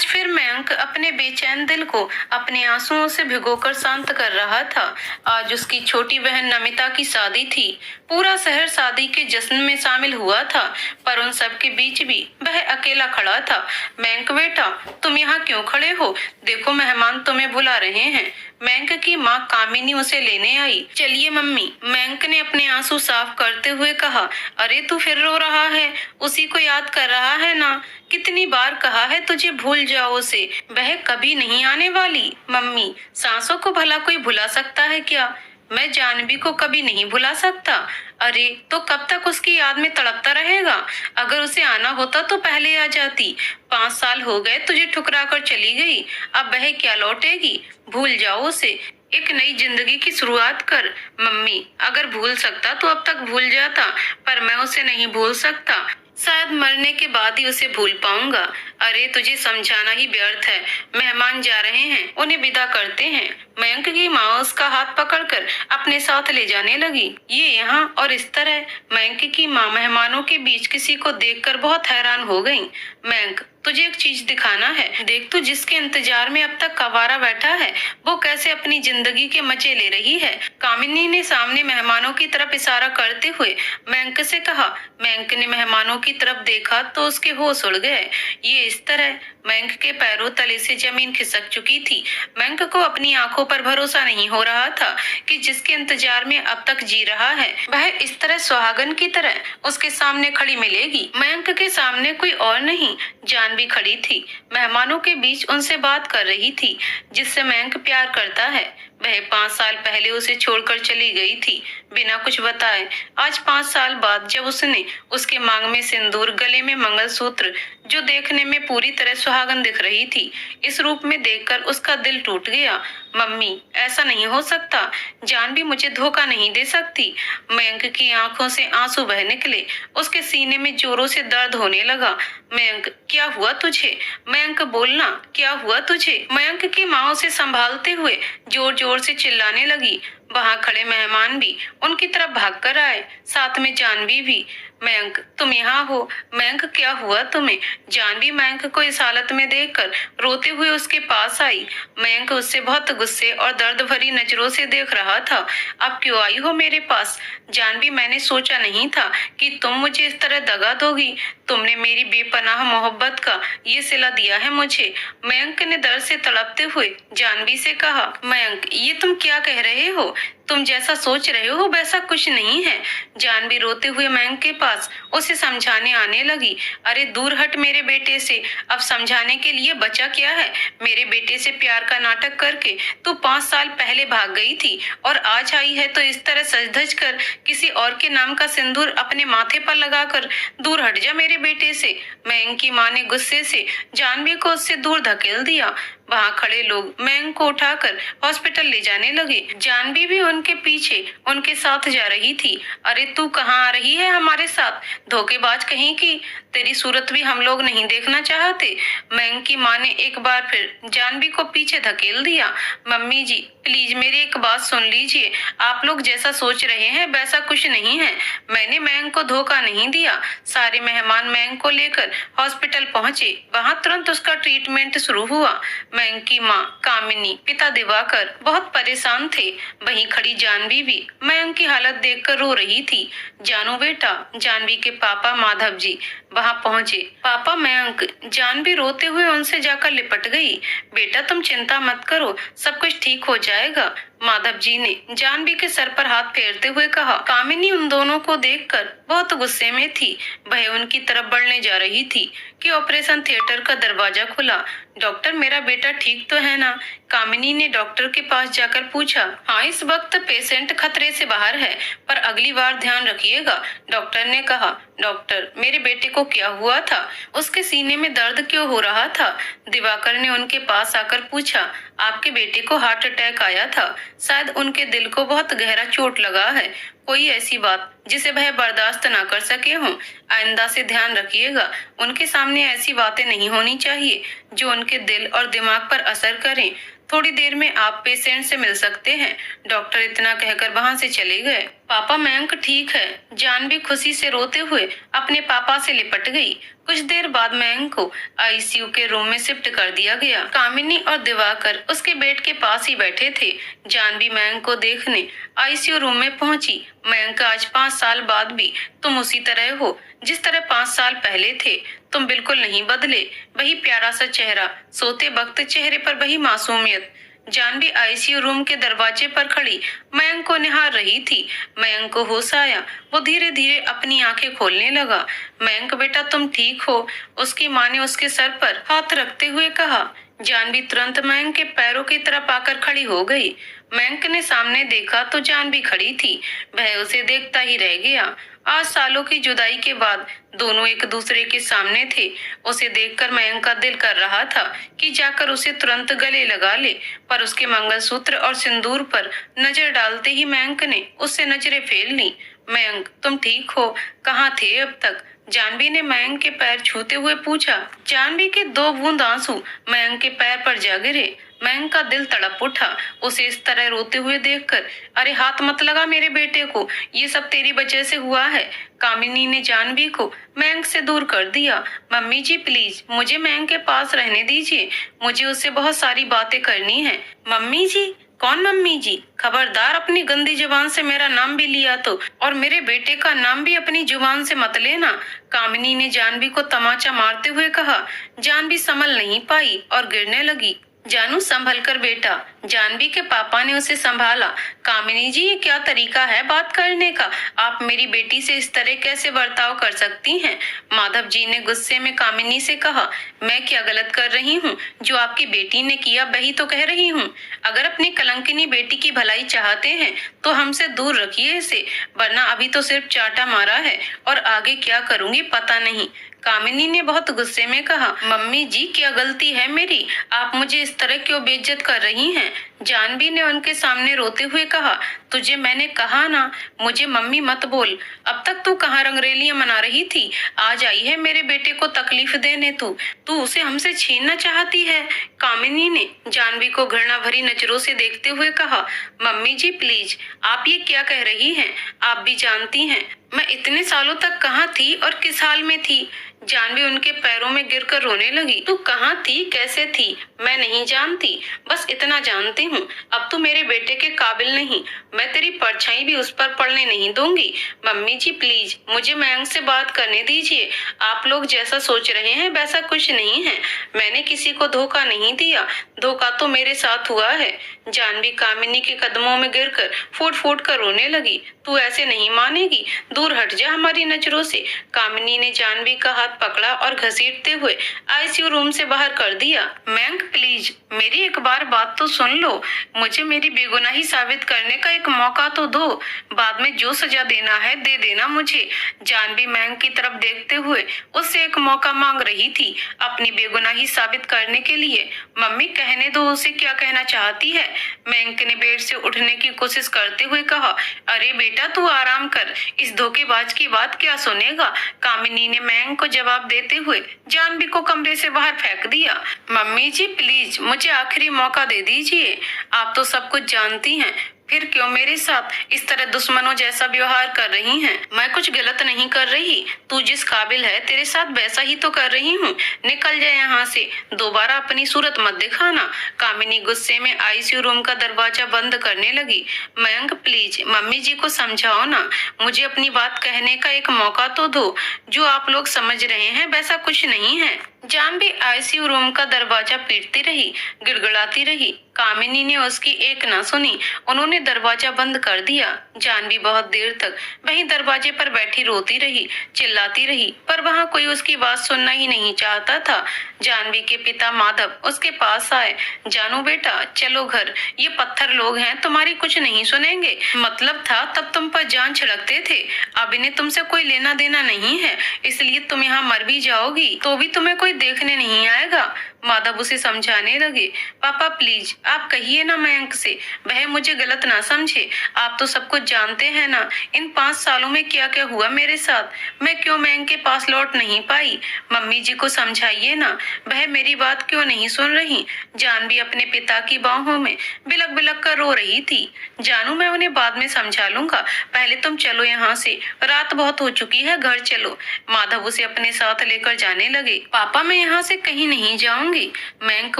आज फिर मयंक अपने बेचैन दिल को अपने आंसुओं से भिगोकर शांत कर रहा था। आज उसकी छोटी बहन नमिता की शादी थी। पूरा शहर शादी के जश्न में शामिल हुआ था, पर उन सब के बीच भी वह अकेला खड़ा था। मयंक बेटा, तुम यहाँ क्यों खड़े हो? देखो, मेहमान तुम्हें बुला रहे हैं। मयंक की माँ कामिनी उसे लेने आई। चलिए मम्मी, मयंक ने अपने आंसू साफ करते हुए कहा। अरे तू फिर रो रहा है? उसी को याद कर रहा है ना? कितनी बार कहा है तुझे भूल जाओ उसे, वह कभी नहीं आने वाली। मम्मी, सांसों को भला कोई भुला सकता है क्या? मैं जानवी को कभी नहीं भुला सकता। अरे तो कब तक उसकी याद में तड़पता रहेगा? अगर उसे आना होता तो पहले आ जाती। 5 साल हो गए तुझे ठुकरा कर चली गई, अब वह क्या लौटेगी? भूल जाओ उसे, एक नई जिंदगी की शुरुआत कर। मम्मी, अगर भूल सकता तो अब तक भूल जाता, पर मैं उसे नहीं भूल सकता। शायद मरने के बाद ही उसे भूल पाऊंगा। अरे तुझे समझाना ही व्यर्थ है। मेहमान जा रहे हैं, उन्हें विदा करते हैं। मयंक की माँ उसका हाथ पकड़कर अपने साथ ले जाने लगी। ये यहाँ और इस तरह। मयंक की माँ मेहमानों के बीच किसी को देखकर बहुत हैरान हो गई। मयंक, तुझे एक चीज दिखाना है। देख, तू जिसके इंतजार में अब तक कवारा बैठा है, वो कैसे अपनी जिंदगी के मजे ले रही है। कामिनी ने सामने मेहमानों की तरफ इशारा करते हुए मयंक से कहा। मयंक ने मेहमानों की तरफ देखा तो उसके होश उड़ गए। ये इस तरह। मयंक के पैरों तले से जमीन खिसक चुकी थी। मयंक को अपनी आंखों पर भरोसा नहीं हो रहा था कि जिसके इंतजार में अब तक जी रहा है, वह इस तरह सुहागन की तरह उसके सामने खड़ी मिलेगी। मयंक के सामने कोई और नहीं, जानवी खड़ी थी। मेहमानों के बीच उनसे बात कर रही थी, जिससे मयंक प्यार करता है। वह 5 साल पहले उसे छोड़कर चली गई थी, बिना कुछ बताए। आज 5 साल बाद जब उसने उसके मांग में सिंदूर, गले में मंगलसूत्र, जो देखने में पूरी तरह सुहागन दिख रही थी, इस रूप में देखकर उसका दिल टूट गया। मम्मी, ऐसा नहीं हो सकता। जानवी मुझे धोखा नहीं दे सकती। मयंक की आंखों से आंसू बह निकले। उसके सीने में जोरों से दर्द होने लगा। मयंक, क्या हुआ तुझे? मयंक, बोलना, क्या हुआ तुझे? मयंक की माँ उसे संभालते हुए जोर जोर से चिल्लाने लगी। वहां खड़े मेहमान भी उनकी तरफ भागकर आए, साथ में जानवी भी। मयंक, तुम यहाँ हो? मयंक, क्या हुआ तुम्हें? जानवी मयंक को इस हालत में देखकर रोते हुए उसके पास आई। मयंक उससे बहुत गुस्से और दर्द भरी नजरों से देख रहा था। अब क्यों आई हो मेरे पास? जानवी, मैंने सोचा नहीं था कि तुम मुझे इस तरह दगा दोगी। तुमने मेरी बेपनाह मोहब्बत का ये सिला दिया है मुझे। मयंक ने दर्द से तड़पते हुए जानवी से कहा। मयंक, ये तुम क्या कह रहे हो? तुम जैसा सोच रहे हो वैसा कुछ नहीं है। जानवी रोते हुए मयंक के पास उसे समझाने आने लगी। अरे दूर हट मेरे बेटे से, अब समझाने के लिए बचा क्या है? मेरे बेटे से प्यार का नाटक करके तू 5 साल पहले भाग गई थी, और आज आई है तो इस तरह सज धज कर किसी और के नाम का सिंदूर अपने माथे पर लगाकर। दूर हट जा मेरे बेटे से। मयंक की माँ ने गुस्से से जानवी को उससे दूर धकेल दिया। वहां खड़े लोग मयंक को उठाकर हॉस्पिटल ले जाने लगे। जानवी भी उनके पीछे उनके साथ जा रही थी। अरे तू कहाँ आ रही है हमारे साथ? धोखेबाज कहीं की, तेरी सूरत भी हम लोग नहीं देखना चाहते। मयंक की माँ ने एक बार फिर जानवी को पीछे धकेल दिया। मम्मी जी, प्लीज मेरी एक बात सुन लीजिए। आप लोग जैसा सोच रहे हैं वैसा कुछ नहीं है। मैंने मयंक को धोखा नहीं दिया। सारे मेहमान मयंक को लेकर हॉस्पिटल पहुंचे। वहां तुरंत उसका ट्रीटमेंट शुरू हुआ। मयंक की माँ कामिनी, पिता दिवाकर बहुत परेशान थे। वहीं खड़ी जानवी भी मयंक की हालत देखकर रो रही थी। जानू बेटा, जानवी के पापा माधव जी वहां पहुंचे। पापा मयंक, जानवी रोते हुए उनसे जाकर लिपट गई। बेटा तुम चिंता मत करो, सब कुछ ठीक हो जाएगा, माधव जी ने जानवी के सर पर हाथ फेरते हुए कहा। कामिनी उन दोनों को देखकर बहुत गुस्से में थी। वह उनकी तरफ बढ़ने जा रही थी कि ऑपरेशन थिएटर का दरवाजा खुला। डॉक्टर, मेरा बेटा ठीक तो है ना? कामिनी ने डॉक्टर के पास जाकर पूछा। हाँ, इस वक्त पेशेंट खतरे से बाहर है, पर अगली बार ध्यान रखिएगा, डॉक्टर ने कहा। डॉक्टर, मेरे बेटे को क्या हुआ था? उसके सीने में दर्द क्यों हो रहा था? दिवाकर ने उनके पास आकर पूछा। आपके बेटे को हार्ट अटैक आया था। शायद उनके दिल को बहुत गहरा चोट लगा है। कोई ऐसी बात जिसे वह बर्दाश्त ना कर सके हों। आइंदा से ध्यान रखिएगा, उनके सामने ऐसी बातें नहीं होनी चाहिए जो उनके दिल और दिमाग पर असर करें। थोड़ी देर में आप पेशेंट से मिल सकते हैं। डॉक्टर इतना कहकर वहां से चले गए। पापा मयंक ठीक है। जानवी खुशी से रोते हुए अपने पापा से लिपट गई। कुछ देर बाद मयंक को आईसीयू के रूम में शिफ्ट कर दिया गया। कामिनी और दिवाकर उसके बेड के पास ही बैठे थे। जानवी मयंक को देखने आईसीयू रूम में पहुंची। मयंक, आज 5 साल बाद भी तुम उसी तरह हो जिस तरह 5 साल पहले थे। तुम बिल्कुल नहीं बदले। वही प्यारा सा चेहरा, सोते वक्त चेहरे पर वही मासूमियत। जानवी आईसीयू रूम के दरवाजे पर खड़ी मयंक को निहार रही थी। मयंक को होश आया। वो धीरे धीरे अपनी आंखें खोलने लगा। मयंक, बेटा तुम ठीक हो? उसकी माँ ने उसके सर पर हाथ रखते हुए कहा। जानवी तुरंत मयंक के पैरों की तरफ आकर खड़ी हो गई। मयंक ने सामने देखा तो जानवी खड़ी थी। वह उसे देखता ही रह गया। आज सालों की जुदाई के बाद दोनों एक दूसरे के सामने थे। उसे देखकर मयंक का दिल कर रहा था कि जाकर उसे तुरंत गले लगा ले, पर उसके मंगलसूत्र और सिंदूर पर नजर डालते ही मयंक ने उससे नजरें फेर ली। मयंक, तुम ठीक हो? कहाँ थे अब तक? जानवी ने मयंक के पैर छूते हुए पूछा। जानवी के 2 बूंद आंसू मयंक के पैर पर जा गिरे। मयंक का दिल तड़प उठा उसे इस तरह रोते हुए देखकर। अरे हाथ मत लगा मेरे बेटे को, ये सब तेरी वजह से हुआ है। कामिनी ने जानवी को मयंक से दूर कर दिया। मम्मी जी प्लीज मुझे मयंक के पास रहने दीजिए, मुझे उससे बहुत सारी बातें करनी है। मम्मी जी? कौन मम्मी जी? खबरदार अपनी गंदी जुबान से मेरा नाम भी लिया तो, और मेरे बेटे का नाम भी अपनी जुबान से मत लेना। कामिनी ने जानवी को तमाचा मारते हुए कहा। जानवी संभल नहीं पाई और गिरने लगी। जानू संभल कर बेटा। जानवी के पापा ने उसे संभाला। कामिनी जी, ये क्या तरीका है बात करने का? आप मेरी बेटी से इस तरह कैसे बर्ताव कर सकती हैं? माधव जी ने गुस्से में कामिनी से कहा। मैं क्या गलत कर रही हूँ? जो आपकी बेटी ने किया वही तो कह रही हूँ। अगर अपनी कलंकिनी बेटी की भलाई चाहते हैं तो हमसे दूर रखिए इसे, वरना अभी तो सिर्फ चाटा मारा है और आगे क्या करूंगी पता नहीं। कामिनी ने बहुत गुस्से में कहा। मम्मी जी, क्या गलती है मेरी? आप मुझे इस तरह क्यों बेइज्जत कर रही हैं? जानवी ने उनके सामने रोते हुए कहा। तुझे मैंने कहा ना, मुझे मम्मी मत बोल। अब तक तू कहाँ रंगरेलियां मना रही थी? आज आई है मेरे बेटे को तकलीफ देने। तू उसे हमसे छीनना चाहती है। कामिनी ने जानवी को घृणा भरी नजरों से देखते हुए कहा। मम्मी जी प्लीज, आप ये क्या कह रही हैं? आप भी जानती हैं मैं इतने सालों तक कहाँ थी और किस हाल में थी। जानवी उनके पैरों में गिरकर रोने लगी। तू कहाँ थी, कैसे थी, मैं नहीं जानती, बस इतना जानती हूँ अब तू मेरे बेटे के काबिल नहीं। मैं तेरी परछाई भी उस पर पड़ने नहीं दूंगी। मम्मी जी प्लीज मुझे मयंक से बात करने दीजिए। आप लोग जैसा सोच रहे हैं वैसा कुछ नहीं है। मैंने किसी को धोखा नहीं दिया, धोखा तो मेरे साथ हुआ है। जानवी कामिनी के कदमों में गिरकर फूट फूट कर रोने लगी। तू ऐसे नहीं मानेगी, दूर हट जा हमारी नजरों से। कामिनी ने जानवी का हाथ पकड़ा और घसीटते हुए आईसीयू रूम से बाहर कर दिया। मयंक प्लीज मेरी एक बार बात तो सुन लो, मुझे मेरी बेगुनाही साबित करने का एक मौका तो दो। बाद में जो सजा देना है दे देना मुझे। जानवी मयंक की तरफ देखते हुए उससे एक मौका मांग रही थी अपनी बेगुनाही साबित करने के लिए। मम्मी कहने दो उसे क्या कहना चाहती है। मयंक ने बेड से उठने की कोशिश करते हुए कहा। अरे बेटा तू आराम कर, इस धोखेबाज की बात क्या सुनेगा। कामिनी ने मयंक को जवाब देते हुए जानवी को कमरे से बाहर फेंक दिया। मम्मी जी प्लीज मुझे आखिरी मौका दे दीजिए। आप तो सब कुछ जानती हैं, फिर क्यों मेरे साथ इस तरह दुश्मनों जैसा व्यवहार कर रही हैं? मैं कुछ गलत नहीं कर रही, तू जिस काबिल है तेरे साथ वैसा ही तो कर रही हूँ। निकल जाए यहाँ से, दोबारा अपनी सूरत मत दिखाना। कामिनी गुस्से में आईसीयू रूम का दरवाजा बंद करने लगी। मयंक प्लीज मम्मी जी को समझाओ ना, मुझे अपनी बात कहने का एक मौका तो दो। जो आप लोग समझ रहे हैं वैसा कुछ नहीं है। जानवी आईसीयू रूम का दरवाजा पीटती रही, गिड़गिड़ाती रही। कामिनी ने उसकी एक ना सुनी, उन्होंने दरवाजा बंद कर दिया। जानवी बहुत देर तक वहीं दरवाजे पर बैठी रोती रही, चिल्लाती रही, पर वहाँ कोई उसकी बात सुनना ही नहीं चाहता था। जानवी के पिता माधव उसके पास आए। जानू बेटा चलो घर, ये पत्थर लोग हैं, तुम्हारी कुछ नहीं सुनेंगे। मतलब था तब तुम पर जान छिड़कते थे, अब इन्हें तुमसे कोई लेना देना नहीं है, इसलिए तुम यहाँ मर भी जाओगी तो भी तुम्हें कोई देखने नहीं आएगा। माधव उसे समझाने लगे। पापा प्लीज आप कहिए ना मयंक से, वह मुझे गलत ना समझे। आप तो सब कुछ जानते हैं ना, इन 5 सालों में क्या क्या हुआ मेरे साथ। मैं क्यों मयंक के पास लौट नहीं पाई? मम्मी जी को समझाइए ना, वह मेरी बात क्यों नहीं सुन रही? जानवी अपने पिता की बाहों में बिलक बिलक कर रो रही थी। जानू मैं उन्हें बाद में समझा लूंगा, पहले तुम चलो यहाँ से, रात बहुत हो चुकी है, घर चलो। माधव उसे अपने साथ लेकर जाने लगे। पापा मैं यहाँ से कहीं नहीं जाऊंगी, मयंक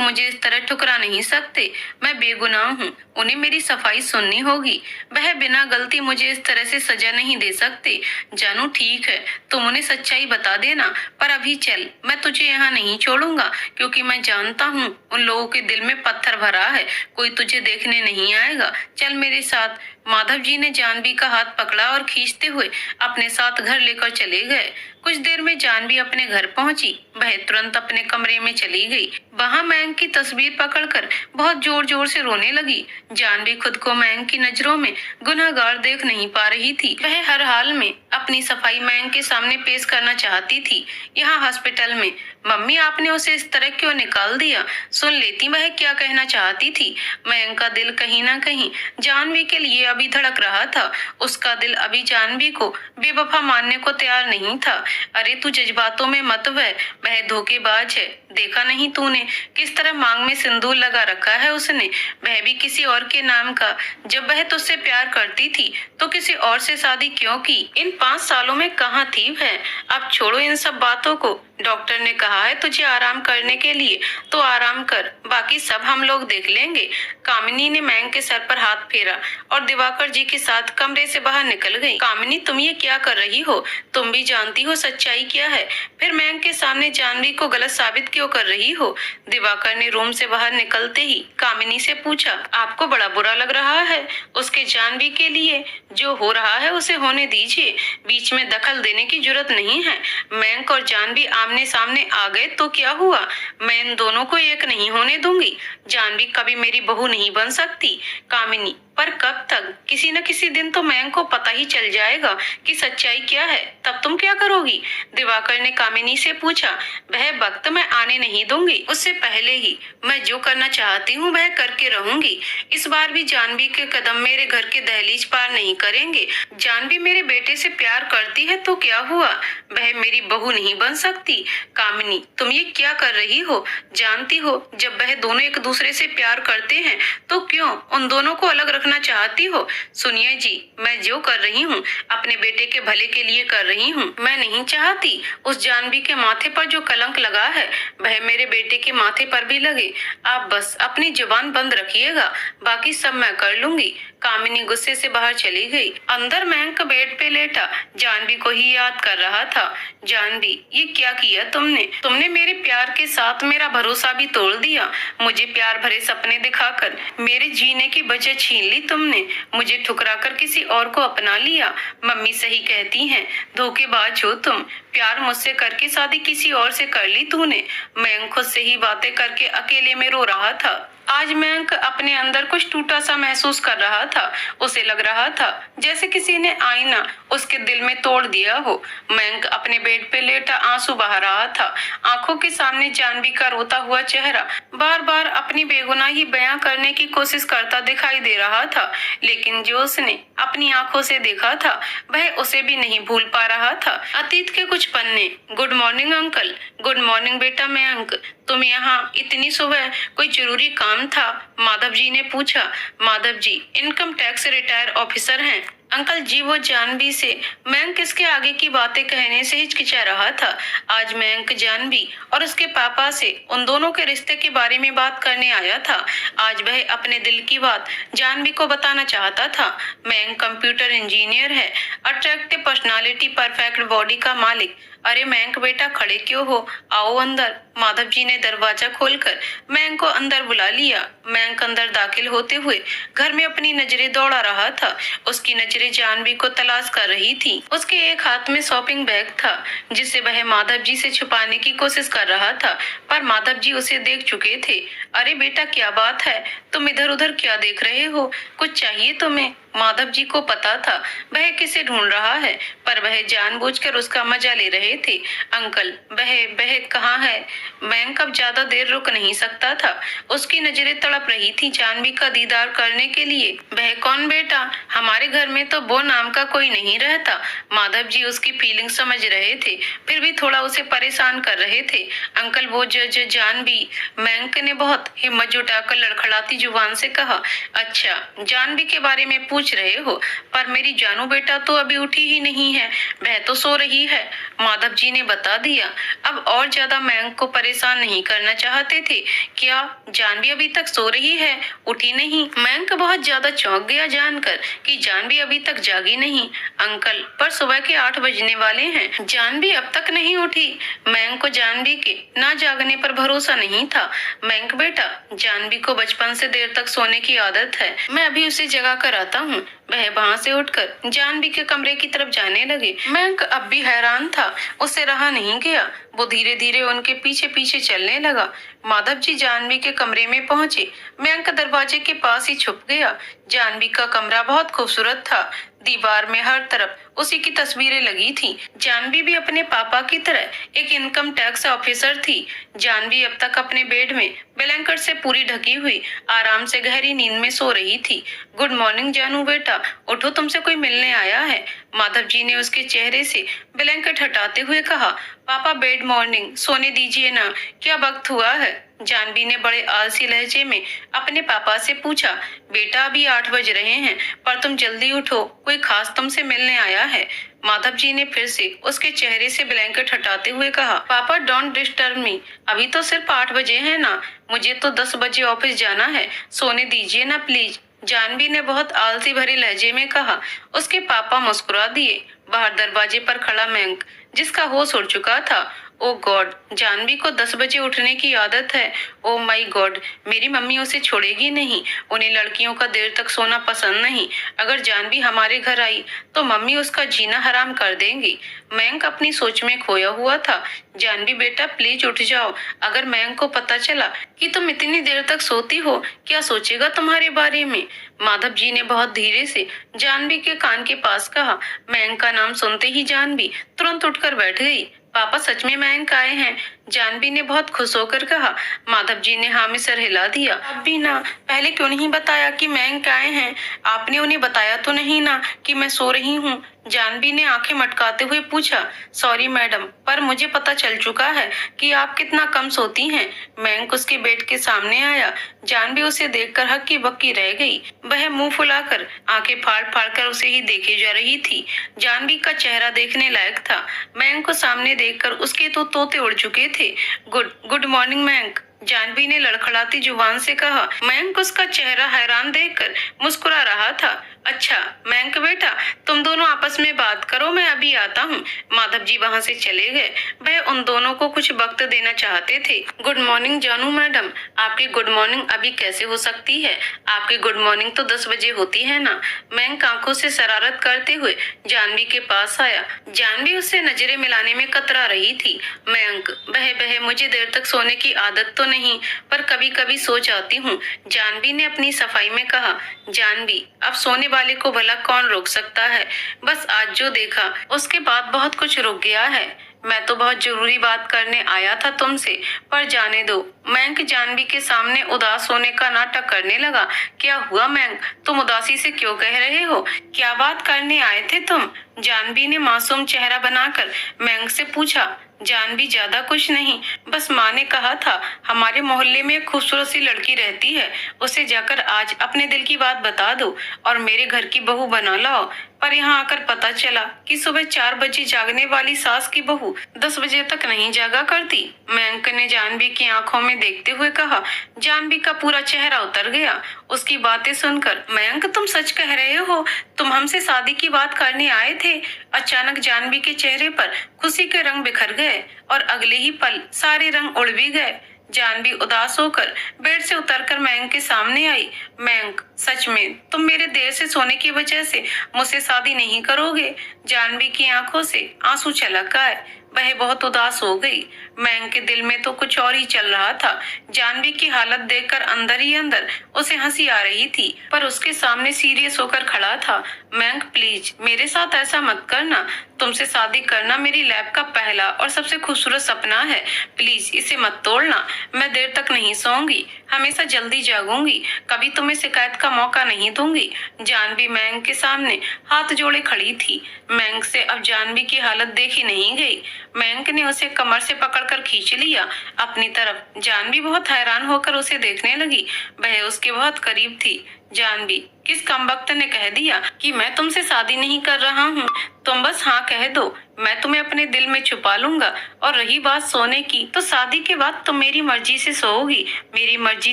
मुझे इस तरह ठुकरा नहीं सकते, मैं बेगुनाह हूँ, उन्हें मेरी सफाई सुननी होगी। वह बिना गलती मुझे इस तरह से सजा नहीं दे सकते। जानू ठीक है, तुम उन्हें सच्चाई बता देना, पर अभी चल, मैं तुझे यहाँ नहीं छोड़ूंगा, क्योंकि मैं जानता हूँ उन लोगों के दिल में पत्थर भरा है, कोई तुझे देखने नहीं आएगा, चल मेरे साथ। माधव जी ने जानवी का हाथ पकड़ा और खींचते हुए अपने साथ घर लेकर चले गए। कुछ देर में जानवी अपने घर पहुंची। वह तुरंत अपने कमरे में चली गई। वहां मयंक की तस्वीर पकड़कर बहुत जोर जोर से रोने लगी। जानवी खुद को मयंक की नजरों में गुनहगार देख नहीं पा रही थी। वह हर हाल में अपनी सफाई मयंक के सामने पेश करना चाहती थी। यहाँ हॉस्पिटल में मम्मी आपने उसे इस तरह क्यों निकाल दिया? सुन लेती वह क्या कहना चाहती थी। मयंक का दिल कहीं ना कहीं जानवी के लिए अभी धड़क रहा था। उसका दिल अभी जानवी को बेवफा मानने को तैयार नहीं था। अरे तू जज्बातों में मत बह, वह धोखेबाज है। देखा नहीं तूने किस तरह मांग में सिंदूर लगा रखा है उसने, वह भी किसी और के नाम का। जब वह तुझसे प्यार करती थी तो किसी और से शादी क्यों की? इन 5 सालों में कहाँ थी वह? अब छोड़ो इन सब बातों को। डॉक्टर ने कहा है तुझे आराम करने के लिए, तो आराम कर, बाकी सब हम लोग देख लेंगे। कामिनी ने मयंक के सर पर हाथ फेरा और दिवाकर जी के साथ कमरे से बाहर निकल गई। कामिनी तुम ये क्या कर रही हो? तुम भी जानती हो सच्चाई क्या है, फिर मयंक के सामने जानवी को गलत साबित क्यों कर रही हो? दिवाकर ने रूम से बाहर निकलते ही कामिनी से पूछा, आपको बड़ा बुरा लग रहा है? उसके जानवी के लिए जो हो रहा है उसे होने दीजिए, बीच में दखल देने की जरूरत नहीं है। मयंक और जानवी आमने सामने आ गए तो क्या हुआ? मैं इन दोनों को एक नहीं होने दूंगी। जानवी कभी मेरी बहू नहीं बन सकती। कामिनी पर कब तक? किसी न किसी दिन तो मयंक को पता ही चल जाएगा कि सच्चाई क्या है, तब तुम क्या करोगी? दिवाकर ने कामिनी से पूछा। वह वक्त मैं आने नहीं दूंगी, उससे पहले ही मैं जो करना चाहती हूँ वह करके रहूंगी। इस बार भी जानवी के कदम मेरे घर के दहलीज पार नहीं करेंगे। जानवी मेरे बेटे से प्यार करती है तो क्या हुआ, वह मेरी बहू नहीं बन सकती। कामिनी तुम ये क्या कर रही हो? जानती हो जब वह दोनों एक दूसरे से प्यार करते हैं तो क्यों उन दोनों को अलग रखना चाहती हो? सुनिए जी, मैं जो कर रही हूँ अपने बेटे के भले के लिए कर रही हूँ। मैं नहीं चाहती उस जानवी के माथे पर जो कलंक लगा है वह मेरे बेटे के माथे पर भी लगे। आप बस अपनी जुबान बंद रखिएगा, बाकी सब मैं कर लूंगी। कामिनी गुस्से से बाहर चली गई। अंदर मयंक बेड पे लेटा जानवी को ही याद कर रहा था। जानवी ये क्या किया तुमने? तुमने मेरे प्यार के साथ मेरा भरोसा भी तोड़ दिया। मुझे प्यार भरे सपने दिखाकर मेरे जीने की वजह छीन ली तुमने। मुझे ठुकराकर किसी और को अपना लिया। मम्मी सही कहती हैं, धोखेबाज हो तुम। प्यार मुझसे करके शादी किसी और से कर ली तूने। मयंक खुद से ही बातें करके अकेले में रो रहा था। आज मयंक अपने अंदर कुछ टूटा सा महसूस कर रहा था। उसे लग रहा था जैसे किसी ने आईना उसके दिल में तोड़ दिया हो। मयंक अपने बेड पे लेटा आंसू बहा रहा था। आंखों के सामने जानवी का रोता हुआ चेहरा बार बार अपनी बेगुनाही बयां करने की कोशिश करता दिखाई दे रहा था, लेकिन जो उसने अपनी आंखों से देखा था वह उसे भी नहीं भूल पा रहा था। अतीत के कुछ पन्ने। Good morning uncle. Good morning बेटा मयंक, तुम यहाँ इतनी सुबह, कोई जरूरी काम था? माधव जी ने पूछा। Madhav ji income tax retire officer हैं। अंकल जी वो जानवी से मयंक इसके आगे की बातें कहने से हिचकिचा रहा था। आज मयंक जानवी और उसके पापा से उन दोनों के रिश्ते के बारे में बात करने आया था। आज वह अपने दिल की बात जानवी को बताना चाहता था। मयंक कंप्यूटर इंजीनियर है, अट्रैक्टिव पर्सनालिटी, परफेक्ट बॉडी का मालिक। अरे मयंक बेटा खड़े क्यों हो, आओ अंदर। माधव जी ने दरवाजा खोलकर मयंक को अंदर बुला लिया। मयंक अंदर दाखिल होते हुए घर में अपनी नजरें दौड़ा रहा था। उसकी नजरें जानवी को तलाश कर रही थी। उसके एक हाथ में शॉपिंग बैग था जिसे वह माधव जी से छुपाने की कोशिश कर रहा था, पर माधव जी उसे देख चुके थे। अरे बेटा क्या बात है, तुम इधर उधर क्या देख रहे हो? कुछ चाहिए तुम्हें? माधव जी को पता था वह किसे ढूंढ रहा है, पर वह जानबूझकर उसका मजा ले रहे थे। अंकल, वह कहाँ है? मयंक अब ज्यादा देर रुक नहीं सकता था। उसकी नजरें तड़प रही थी जानवी का दीदार करने के लिए। वह कौन बेटा? हमारे घर में तो वो नाम का कोई नहीं रहता। माधव जी उसकी फीलिंग समझ रहे थे, फिर भी थोड़ा उसे परेशान कर रहे थे। अंकल, वो जानवी। मयंक ने बहुत हिम्मत जुटाकर लड़खड़ाती जुबान से कहा। अच्छा, जानवी के बारे में पूछ रहे हो, पर मेरी जानू बेटा तो अभी उठी ही नहीं है, वह तो सो रही है, माधव जी ने बता दिया। अब और ज्यादा मयंक को परेशान नहीं करना चाहते थे। क्या जानवी अभी तक सो रही है, उठी नहीं? मयंक बहुत ज्यादा चौंक गया जानकर कि जानवी अभी तक जागी नहीं। अंकल, पर सुबह के 8 बजने वाले हैं, जानवी अब तक नहीं उठी। मयंक को जानवी के ना जागने पर भरोसा नहीं था। मयंक बेटा, जानवी को बचपन से देर तक सोने की आदत है, मैं अभी उसे जगा कर आता हूँ। वह वहाँ से उठकर जानवी के कमरे की तरफ जाने लगे। मयंक अब भी हैरान था, उससे रहा नहीं गया। वो धीरे धीरे उनके पीछे पीछे चलने लगा। माधव जी जानवी के कमरे में पहुंचे। मयंक दरवाजे के पास ही छुप गया। जानवी का कमरा बहुत खूबसूरत था। दीवार में हर तरफ उसी की तस्वीरें लगी थी। जानवी भी अपने पापा की तरह एक इनकम टैक्स ऑफिसर थी। जानवी अब तक अपने बेड में ब्लैंकेट से पूरी ढकी हुई आराम से गहरी नींद में सो रही थी। गुड मॉर्निंग जानू बेटा, उठो, तुमसे कोई मिलने आया है, माधव जी ने उसके चेहरे से ब्लैंकेट हटाते हुए कहा। पापा, बेड मॉर्निंग, सोने दीजिए ना, क्या वक्त हुआ है? जानवी ने बड़े आलसी लहजे में अपने पापा से पूछा। बेटा, अभी 8 बज रहे हैं, पर तुम जल्दी उठो, कोई खास तुमसे मिलने आया है, माधव जी ने फिर से उसके चेहरे से ब्लैंकेट हटाते हुए कहा। पापा, डोंट डिस्टर्ब मी, अभी तो सिर्फ 8 बजे हैं ना, मुझे तो 10 बजे ऑफिस जाना है, सोने दीजिए ना प्लीज, जानवी ने बहुत आलसी भरे लहजे में कहा। उसके पापा मुस्कुरा दिए। बाहर दरवाजे पर खड़ा मयंक, जिसका होश उड़ चुका था। ओ गॉड, जानवी को 10 बजे उठने की आदत है। ओ माय गॉड, मेरी मम्मी उसे छोड़ेगी नहीं, उन्हें लड़कियों का देर तक सोना पसंद नहीं। अगर जानवी हमारे घर आई तो मम्मी उसका जीना हराम कर देंगी। मयंक अपनी सोच में खोया हुआ था। जानवी बेटा, प्लीज उठ जाओ, अगर मयंक को पता चला कि तुम इतनी देर तक सोती हो, क्या सोचेगा तुम्हारे बारे में? माधव जी ने बहुत धीरे से जानवी के कान के पास कहा। मयंक का नाम सुनते ही जानवी तुरंत उठकर बैठ गई। पापा, सच में मयंक आए हैं, जानवी ने बहुत खुश होकर कहा। माधव जी ने हाँ में सर हिला दिया। अब भी ना, पहले क्यों नहीं बताया कि मयंक आए हैं? आपने उन्हें बताया तो नहीं ना कि मैं सो रही हूँ? जानवी ने आंखें मटकाते हुए पूछा। सॉरी मैडम, पर मुझे पता चल चुका है कि आप कितना कम सोती हैं। मयंक उसके बेड के सामने आया। जानवी उसे देखकर हक्की बक्की रह गई। वह मुंह फुलाकर आंखें फाड़ फाड़ कर उसे ही देखे जा रही थी। जानवी का चेहरा देखने लायक था। मयंक को सामने देखकर उसके तो तोते उड़ चुके थे। गुड मॉर्निंग मयंक, जानवी ने लड़खड़ाती जुबान से कहा। मयंक उसका चेहरा हैरान देखकर मुस्कुरा रहा था। अच्छा मयंक बेटा, तुम दोनों आपस में बात करो, मैं अभी आता हूँ। माधव जी वहाँ से चले गए। वह उन दोनों को कुछ वक्त देना चाहते थे। गुड मॉर्निंग जानू मैडम, आपकी गुड मॉर्निंग अभी कैसे हो सकती है? आपकी गुड मॉर्निंग तो 10 बजे होती है ना। मयंक आंखों से शरारत करते हुए जानवी के पास आया। जानवी उससे नजरें मिलाने में कतरा रही थी। मयंक, वह मुझे देर तक सोने की आदत तो नहीं, पर कभी कभी सो जाती हूँ, जानवी ने अपनी सफाई में कहा। जानवी, अब सोने वाले को भला कौन रोक सकता है? बस आज जो देखा उसके बाद बहुत कुछ रुक गया है। मैं तो बहुत जरूरी बात करने आया था तुमसे, पर जाने दो। मयंक जानवी के सामने उदास होने का नाटक करने लगा। क्या हुआ मयंक, तुम उदासी से क्यों कह रहे हो? क्या बात करने आए थे तुम? जानवी ने मासूम चेहरा बनाकर मयंक से पूछा। जानवी, ज्यादा कुछ नहीं, बस माँ ने कहा था हमारे मोहल्ले में एक खूबसूरत सी लड़की रहती है, उसे जाकर आज अपने दिल की बात बता दो और मेरे घर की बहू बना लाओ। पर यहाँ आकर पता चला कि सुबह 4 बजे जागने वाली सास की बहू 10 बजे तक नहीं जागा करती। मयंक ने जानवी की आंखों में देखते हुए कहा। जानवी का पूरा चेहरा उतर गया उसकी बातें सुनकर। मयंक, तुम सच कह रहे हो? तुम हमसे शादी की बात करने आए थे? अचानक जानवी के चेहरे पर खुशी के रंग बिखर गए और अगले ही पल सारे रंग उड़ भी गए। जानवी उदास होकर बेड से उतरकर मयंक के सामने आई। मयंक, सच में तुम मेरे देर से सोने की वजह से मुझसे शादी नहीं करोगे? जानवी की आंखों से आंसू छलक आए। वह बहुत उदास हो गई। मयंक के दिल में तो कुछ और ही चल रहा था। जानवी की हालत देखकर अंदर ही अंदर उसे हंसी आ रही थी, पर उसके सामने सीरियस होकर खड़ा था। मयंक प्लीज मेरे साथ ऐसा मत करना। तुमसे शादी करना मेरी लाइफ का पहला और सबसे खूबसूरत सपना है। प्लीज इसे मत तोड़ना। मैं देर तक नहीं सोऊंगी, हमेशा जल्दी जागूंगी, कभी तुम्हें शिकायत का मौका नहीं दूंगी। जानवी मयंक के सामने हाथ जोड़े खड़ी थी। मयंक से अब जानवी की हालत देखी नहीं गई। मयंक ने उसे कमर से पकड़कर खींच लिया अपनी तरफ। जानवी बहुत हैरान होकर उसे देखने लगी। वह उसके बहुत करीब थी। जानवी, किस कमबख्त ने कह दिया कि मैं तुमसे शादी नहीं कर रहा हूँ? तुम बस हाँ कह दो, मैं तुम्हें अपने दिल में छुपा लूंगा। और रही बात सोने की, तो शादी के बाद तुम मेरी मर्जी से सोओगी, मेरी मर्जी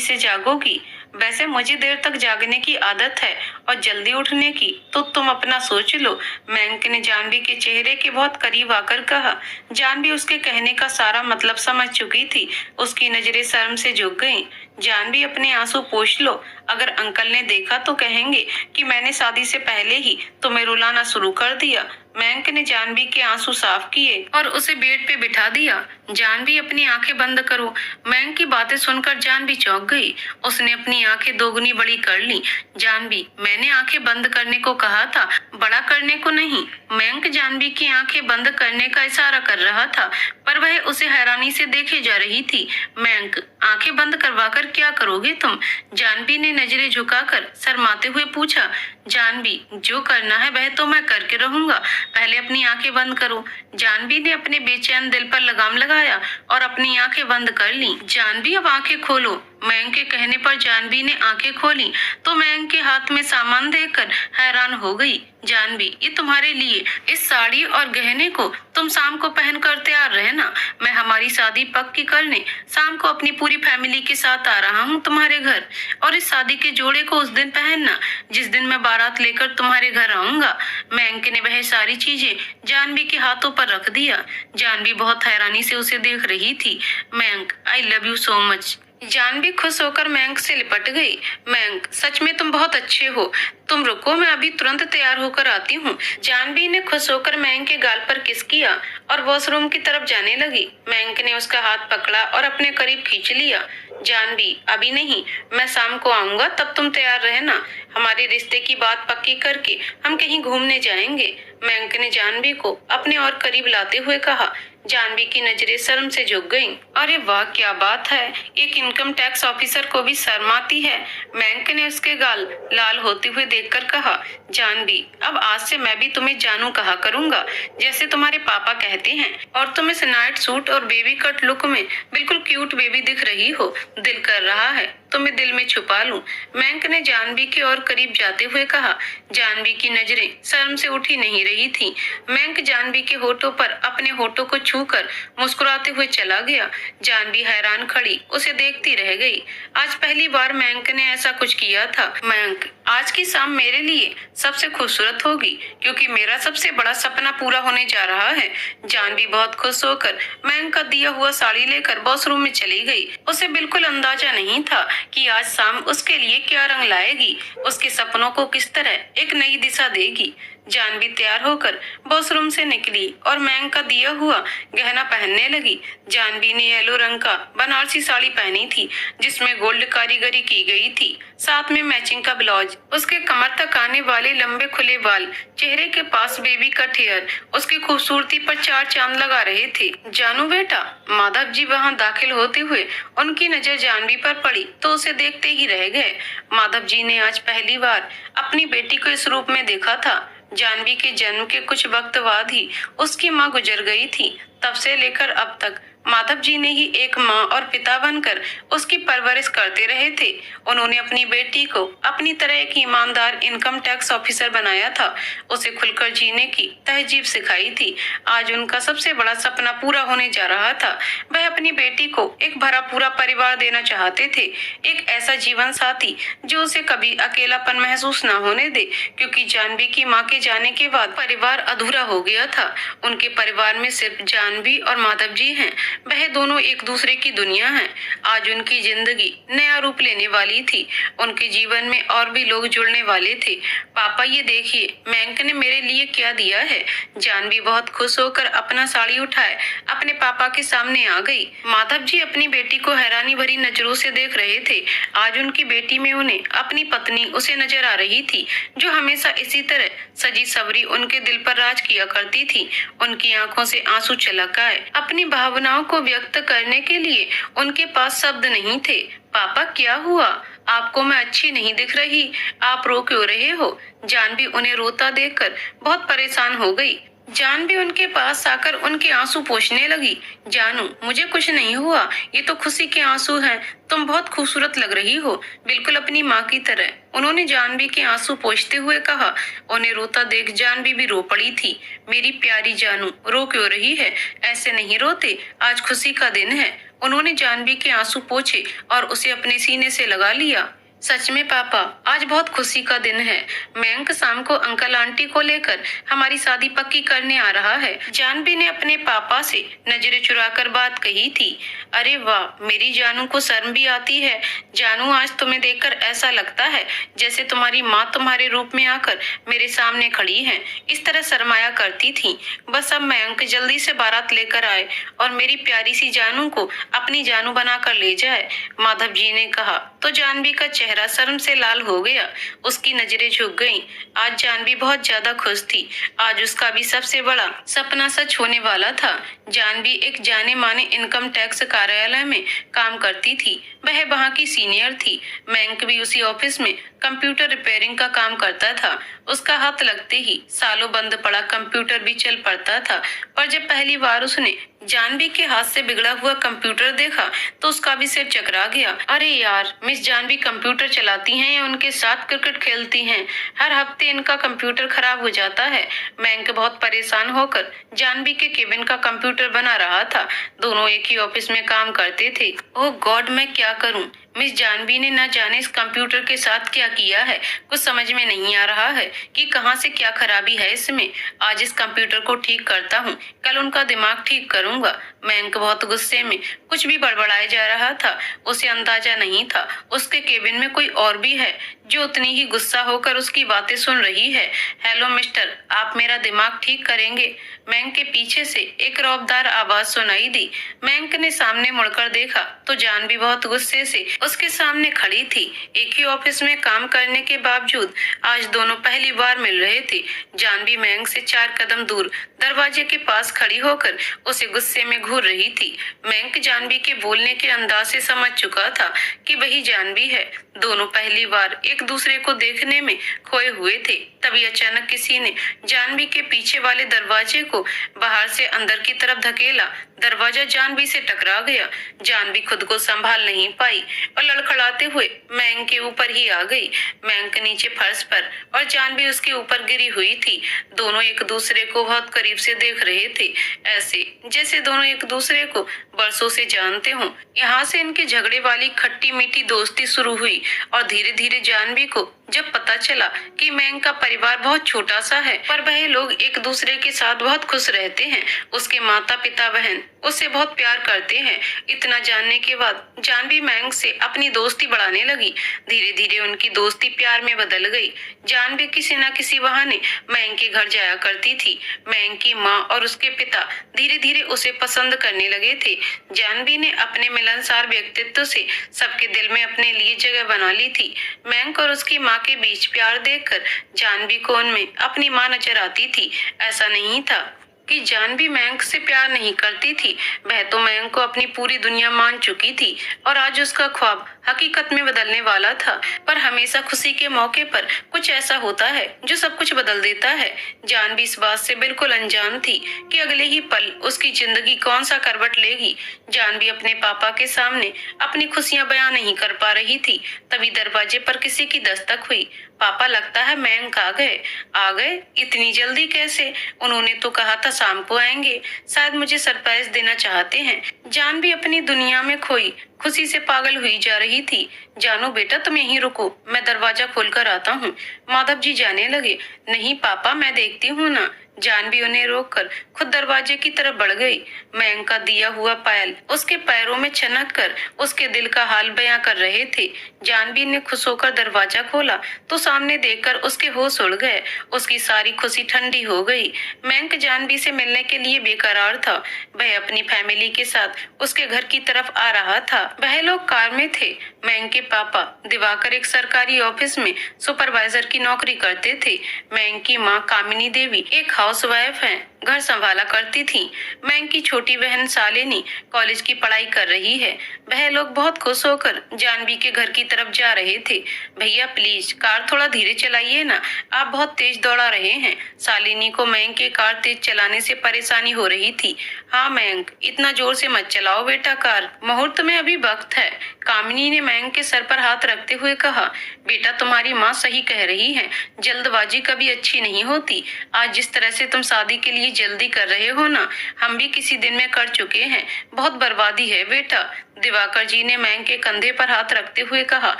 से जागोगी। वैसे मुझे देर तक जागने की आदत है और जल्दी उठने की, तो तुम अपना सोच लो। मयंक ने जानवी के चेहरे के बहुत करीब आकर कहा। जानवी उसके कहने का सारा मतलब समझ चुकी थी। उसकी नजरें शर्म से झुक गईं। जानवी अपने आंसू पोंछ लो, अगर अंकल ने देखा तो कहेंगे कि मैंने शादी से पहले ही तुम्हें रुलाना शुरू कर दिया। मयंक ने जानवी के आंसू साफ किए और उसे बेड पे बिठा दिया। जानवी अपनी आंखें बंद करो। मयंक की बातें सुनकर जानवी चौंक गई। उसने अपनी आंखें दोगुनी बड़ी कर ली। जानवी, मैंने आंखें बंद करने को कहा था, बड़ा करने को नहीं। मयंक जानवी की आंखें बंद करने का इशारा कर रहा था, पर वह उसे हैरानी से देखे जा रही थी। मयंक, आंखें बंद करवाकर क्या करोगे तुम? जानवी ने नजरें झुकाकर शर्माते हुए पूछा। जानवी, जो करना है वह तो मैं करके रहूंगा, पहले अपनी आंखें बंद करो। जानवी ने अपने बेचैन दिल पर लगाम लगाया और अपनी आंखें बंद कर ली। जानवी, अब आंखें खोलो। मयंक के कहने पर जानवी ने आंखें खोली तो मयंक के हाथ में सामान देखकर हैरान हो गई। जानवी, ये तुम्हारे लिए। इस साड़ी और गहने को तुम शाम को पहन कर तैयार रहना। मैं हमारी शादी पक्की करने शाम को अपनी पूरी फैमिली के साथ आ रहा हूँ तुम्हारे घर, और इस शादी के जोड़े को उस दिन पहनना जिस दिन मैं बारात लेकर तुम्हारे घर आऊंगा। मयंक ने वह सारी चीजें जानवी के हाथों पर रख दिया। जानवी बहुत हैरानी से उसे देख रही थी। Mayank, I love you so much. Janvi खुश होकर मयंक से लिपट गई। मयंक, सच में तुम बहुत अच्छे हो। तुम रुको, मैं अभी तुरंत तैयार होकर आती हूँ। जानवी ने खुश होकर मयंक के गाल पर किस किया और वॉशरूम की तरफ जाने लगी। मयंक ने उसका हाथ पकड़ा और अपने करीब खींच लिया। जानवी, अभी नहीं, मैं शाम को आऊंगा, तब तुम तैयार रहना। हमारे रिश्ते की बात पक्की करके हम कहीं घूमने जाएंगे। मयंक ने जानवी को अपने और करीब लाते हुए कहा। जानवी की नजरें शर्म से झुक गईं। अरे वाह, क्या बात है, एक इनकम टैक्स ऑफिसर को भी शर्म आती है। मयंक ने उसके गाल लाल होते हुए देखकर कहा। जानवी, अब आज से मैं भी तुम्हें जानू कहा करूंगा, जैसे तुम्हारे पापा कहते हैं। और तुम इस नाइट सूट और बेबी कट लुक में बिल्कुल क्यूट बेबी दिख रही हो। दिल कर रहा है तुम्हें दिल में छुपा लूं। मयंक ने जानवी के और करीब जाते हुए कहा। जानवी की नजरें शर्म से उठी नहीं रही थी। मयंक जानवी के होठों पर अपने होठों को छूकर मुस्कुराते हुए चला गया। जानवी हैरान खड़ी उसे देखती रह गई। आज पहली बार मयंक ने ऐसा कुछ किया था। मयंक, आज की शाम मेरे लिए सबसे खूबसूरत होगी, क्योंकि मेरा सबसे बड़ा सपना पूरा होने जा रहा है। जानवी बहुत खुश होकर मयंक का दिया हुआ साड़ी लेकर वॉशरूम में चली गई। उसे बिल्कुल अंदाजा नहीं था कि आज शाम उसके लिए क्या रंग लाएगी, उसके सपनों को किस तरह एक नई दिशा देगी। जानवी तैयार होकर वॉशरूम से निकली और मयंक का दिया हुआ गहना पहनने लगी। जानवी ने येलो रंग का बनारसी साड़ी पहनी थी, जिसमें गोल्ड कारीगरी की गई थी, साथ में मैचिंग का ब्लाउज। उसके कमर तक आने वाले लंबे खुले बाल, चेहरे के पास बेबी कट हेयर उसकी खूबसूरती पर चार चांद लगा रहे थे। जानू बेटा, माधव जी वहाँ दाखिल होते हुए उनकी नजर जानवी पर पड़ी तो उसे देखते ही रह गए। माधव जी ने आज पहली बार अपनी बेटी को इस रूप में देखा था। जानवी के जन्म के कुछ वक्त बाद ही उसकी माँ गुजर गई थी। तब से लेकर अब तक माधव जी ने ही एक माँ और पिता बनकर उसकी परवरिश करते रहे थे। उन्होंने अपनी बेटी को अपनी तरह एक ईमानदार इनकम टैक्स ऑफिसर बनाया था, उसे खुलकर जीने की तहजीब सिखाई थी। आज उनका सबसे बड़ा सपना पूरा होने जा रहा था। वह अपनी बेटी को एक भरा पूरा परिवार देना चाहते थे, एक ऐसा जीवन साथी जो उसे कभी अकेलापन महसूस न होने दे, क्योंकि जानवी की माँ के जाने के बाद परिवार अधूरा हो गया था। उनके परिवार में सिर्फ जानवी और माधव जी हैं। वह दोनों एक दूसरे की दुनिया हैं। आज उनकी जिंदगी नया रूप लेने वाली थी। उनके जीवन में और भी लोग जुड़ने वाले थे। पापा ये देखिए, मयंक ने मेरे लिए क्या दिया है। जानवी बहुत खुश होकर अपना साड़ी उठाए अपने पापा के सामने आ गई। माधव जी अपनी बेटी को हैरानी भरी नजरों से देख रहे थे। आज उनकी बेटी में उन्हें अपनी पत्नी उसे नजर आ रही थी, जो हमेशा इसी तरह सजी सवरी उनके दिल पर राज किया करती थी। उनकी आंखों से आंसू छलक आए। अपनी भावनाओं को व्यक्त करने के लिए उनके पास शब्द नहीं थे। पापा क्या हुआ? आपको मैं अच्छी नहीं दिख रही। आप रो क्यों रहे हो? जानवी उन्हें रोता देखकर बहुत परेशान हो गई। जानवी उनके पास आकर उनके आंसू पोंछने लगी। जानू, मुझे कुछ नहीं हुआ, ये तो खुशी के आंसू हैं। तुम बहुत खूबसूरत लग रही हो, बिल्कुल अपनी माँ की तरह। उन्होंने जानवी के आंसू पोंछते हुए कहा। उन्हें रोता देख जानवी भी रो पड़ी थी। मेरी प्यारी जानू, रो क्यों रही है? ऐसे नहीं रोते, आज खुशी का दिन है। उन्होंने जानवी के आंसू पोंछे और उसे अपने सीने से लगा लिया। सच में पापा, आज बहुत खुशी का दिन है। मयंक शाम को अंकल आंटी को लेकर हमारी शादी पक्की करने आ रहा है। जानवी ने अपने पापा से नजरें चुराकर बात कही थी। अरे वाह, मेरी जानू को शर्म भी आती है। जानू, आज तुम्हें देखकर ऐसा लगता है जैसे तुम्हारी माँ तुम्हारे रूप में आकर मेरे सामने खड़ी है। इस तरह शर्माया करती थी। बस अब मयंक जल्दी से बारात लेकर आए और मेरी प्यारी सी जानू को अपनी जानू बनाकर ले जाए। माधव जी ने कहा तो जानवी का चेहरा शर्म से लाल हो गया। उसकी नजरें झुक गईं। आज जानवी बहुत ज्यादा खुश थी। आज उसका भी सबसे बड़ा सपना सच होने वाला था। जानवी एक जाने माने इनकम टैक्स कार्यालय में काम करती थी। वह वहाँ की सीनियर थी। मयंक भी उसी ऑफिस में कंप्यूटर रिपेयरिंग का काम करता था। उसका हाथ लगते ही सालों बंद पड़ा कंप्यूटर भी चल पड़ता था। पर जब पहली बार उसने जानवी के हाथ से बिगड़ा हुआ कंप्यूटर देखा तो उसका भी सिर चकरा गया। अरे यार, मिस जानवी कंप्यूटर चलाती हैं या उनके साथ क्रिकेट खेलती हैं? हर हफ्ते इनका कंप्यूटर खराब हो जाता है। मयंक बहुत परेशान होकर जानवी के केबिन का कंप्यूटर बना रहा था। दोनों एक ही ऑफिस में काम करते थे। ओह गॉड, मैं क्या करूं? मिस जानवी ने न जाने इस कंप्यूटर के साथ क्या किया है। कुछ समझ में नहीं आ रहा है कि कहां से क्या खराबी है इसमें। आज इस कंप्यूटर को ठीक करता हूँ, कल उनका दिमाग ठीक करूंगा। मयंक बहुत गुस्से में कुछ भी बड़बड़ाया जा रहा था। उसे अंदाजा नहीं था उसके केबिन में कोई और भी है जो उतनी ही गुस्सा होकर उसकी बातें सुन रही है। हेलो मिस्टर, आप मेरा दिमाग ठीक करेंगे? मयंक के पीछे से एक रौबदार आवाज सुनाई दी। मयंक ने सामने मुड़कर देखा तो जानवी बहुत गुस्से से उसके सामने खड़ी थी। एक ही ऑफिस में काम करने के बावजूद आज दोनों पहली बार मिल रहे थे। जानवी मयंक से 4 कदम दूर दरवाजे के पास खड़ी होकर उसे गुस्से में घूर रही थी। मयंक जानवी के बोलने के अंदाज से समझ चुका था कि वही जानवी है। दोनों पहली बार एक दूसरे को देखने में खोए हुए थे। तभी अचानक किसी ने जानवी के पीछे वाले दरवाजे को बाहर से अंदर की तरफ धकेला। दरवाजा जानवी से टकरा गया। जानवी खुद को संभाल नहीं पाई और लड़खड़ाते हुए मयंक के ऊपर ही आ गई। मयंक नीचे फर्श पर और जानवी उसके ऊपर गिरी हुई थी। दोनों एक दूसरे को बहुत करीब से देख रहे थे, ऐसे जैसे दोनों एक दूसरे को बरसों से जानते हों। यहाँ से इनके झगड़े वाली खट्टी मीठी दोस्ती शुरू हुई और धीरे धीरे जानवी को जब पता चला कि मयंक का परिवार बहुत छोटा सा है पर वह लोग एक दूसरे के साथ बहुत खुश रहते हैं। उसके माता पिता बहन उससे बहुत प्यार करते हैं। इतना जानने के बाद जानवी मयंक से अपनी दोस्ती बढ़ाने लगी। धीरे धीरे उनकी दोस्ती प्यार में बदल गई। जानवी किसी न किसी बहाने मयंक के घर जाया करती थी। मयंक की माँ और उसके पिता धीरे धीरे उसे पसंद करने लगे थे। जानवी ने अपने मिलनसार व्यक्तित्व से सबके दिल में अपने लिए जगह बना ली थी। मयंक और उसकी माँ के बीच प्यार देखकर जानवी को उनमें अपनी माँ नजर आती थी। ऐसा नहीं था कि जानवी मयंक से प्यार नहीं करती थी, वह तो मयंक को अपनी पूरी दुनिया मान चुकी थी और आज उसका ख्वाब हकीकत में बदलने वाला था। पर हमेशा खुशी के मौके पर कुछ ऐसा होता है जो सब कुछ बदल देता है। जानवी इस बात से बिल्कुल अनजान थी कि अगले ही पल उसकी जिंदगी कौन सा करवट लेगी। जानवी अपने पापा के सामने अपनी खुशियां बयां नहीं कर पा रही थी। तभी दरवाजे पर किसी की दस्तक हुई। पापा, लगता है मयंक आ गए। आ गए? इतनी जल्दी कैसे? उन्होंने तो कहा था शाम को आएंगे। शायद मुझे सरप्राइज देना चाहते हैं। जानवी अपनी दुनिया में खोई खुशी से पागल हुई जा रही थी। जानू बेटा, तुम यहीं रुको, मैं दरवाजा खोल कर आता हूँ। माधव जी जाने लगे। नहीं पापा, मैं देखती हूँ ना। जानवी उन्हें रोककर खुद दरवाजे की तरफ बढ़ गई। मयंक का दिया हुआ पायल उसके पैरों में छनक कर उसके दिल का हाल बयां कर रहे थे। जानवी ने खुश होकर दरवाजा खोला तो सामने देखकर उसके होश उड़ गए। उसकी सारी खुशी ठंडी हो गई। मयंक जानवी से मिलने के लिए बेकरार था। वह अपनी फैमिली के साथ उसके घर की तरफ आ रहा था। वह लोग कार में थे। मयंक के पापा दिवाकर एक सरकारी ऑफिस में सुपरवाइजर की नौकरी करते थे। मयंक की माँ कामिनी देवी एक हाउसवाइफ हैं, घर संभाला करती थी। मयंक की छोटी बहन शालिनी कॉलेज की पढ़ाई कर रही है। वह लोग बहुत खुश होकर जानवी के घर की तरफ जा रहे थे। भैया प्लीज कार थोड़ा धीरे चलाइए ना, आप बहुत तेज दौड़ा रहे हैं। शालिनी को मयंक की कार तेज चलाने से परेशानी हो रही थी। हाँ मयंक, इतना जोर से मत चलाओ बेटा कार, मुहूर्त में अभी वक्त है। कामिनी ने मयंक के सर पर हाथ रखते हुए कहा, बेटा तुम्हारी माँ सही कह रही है, जल्दबाजी कभी अच्छी नहीं होती। आज जिस तरह से तुम शादी के लिए जल्दी कर रहे हो ना, हम भी किसी दिन में कर चुके हैं। बहुत बर्बादी है बेटा। दिवाकर जी ने मयंक के कंधे पर हाथ रखते हुए कहा।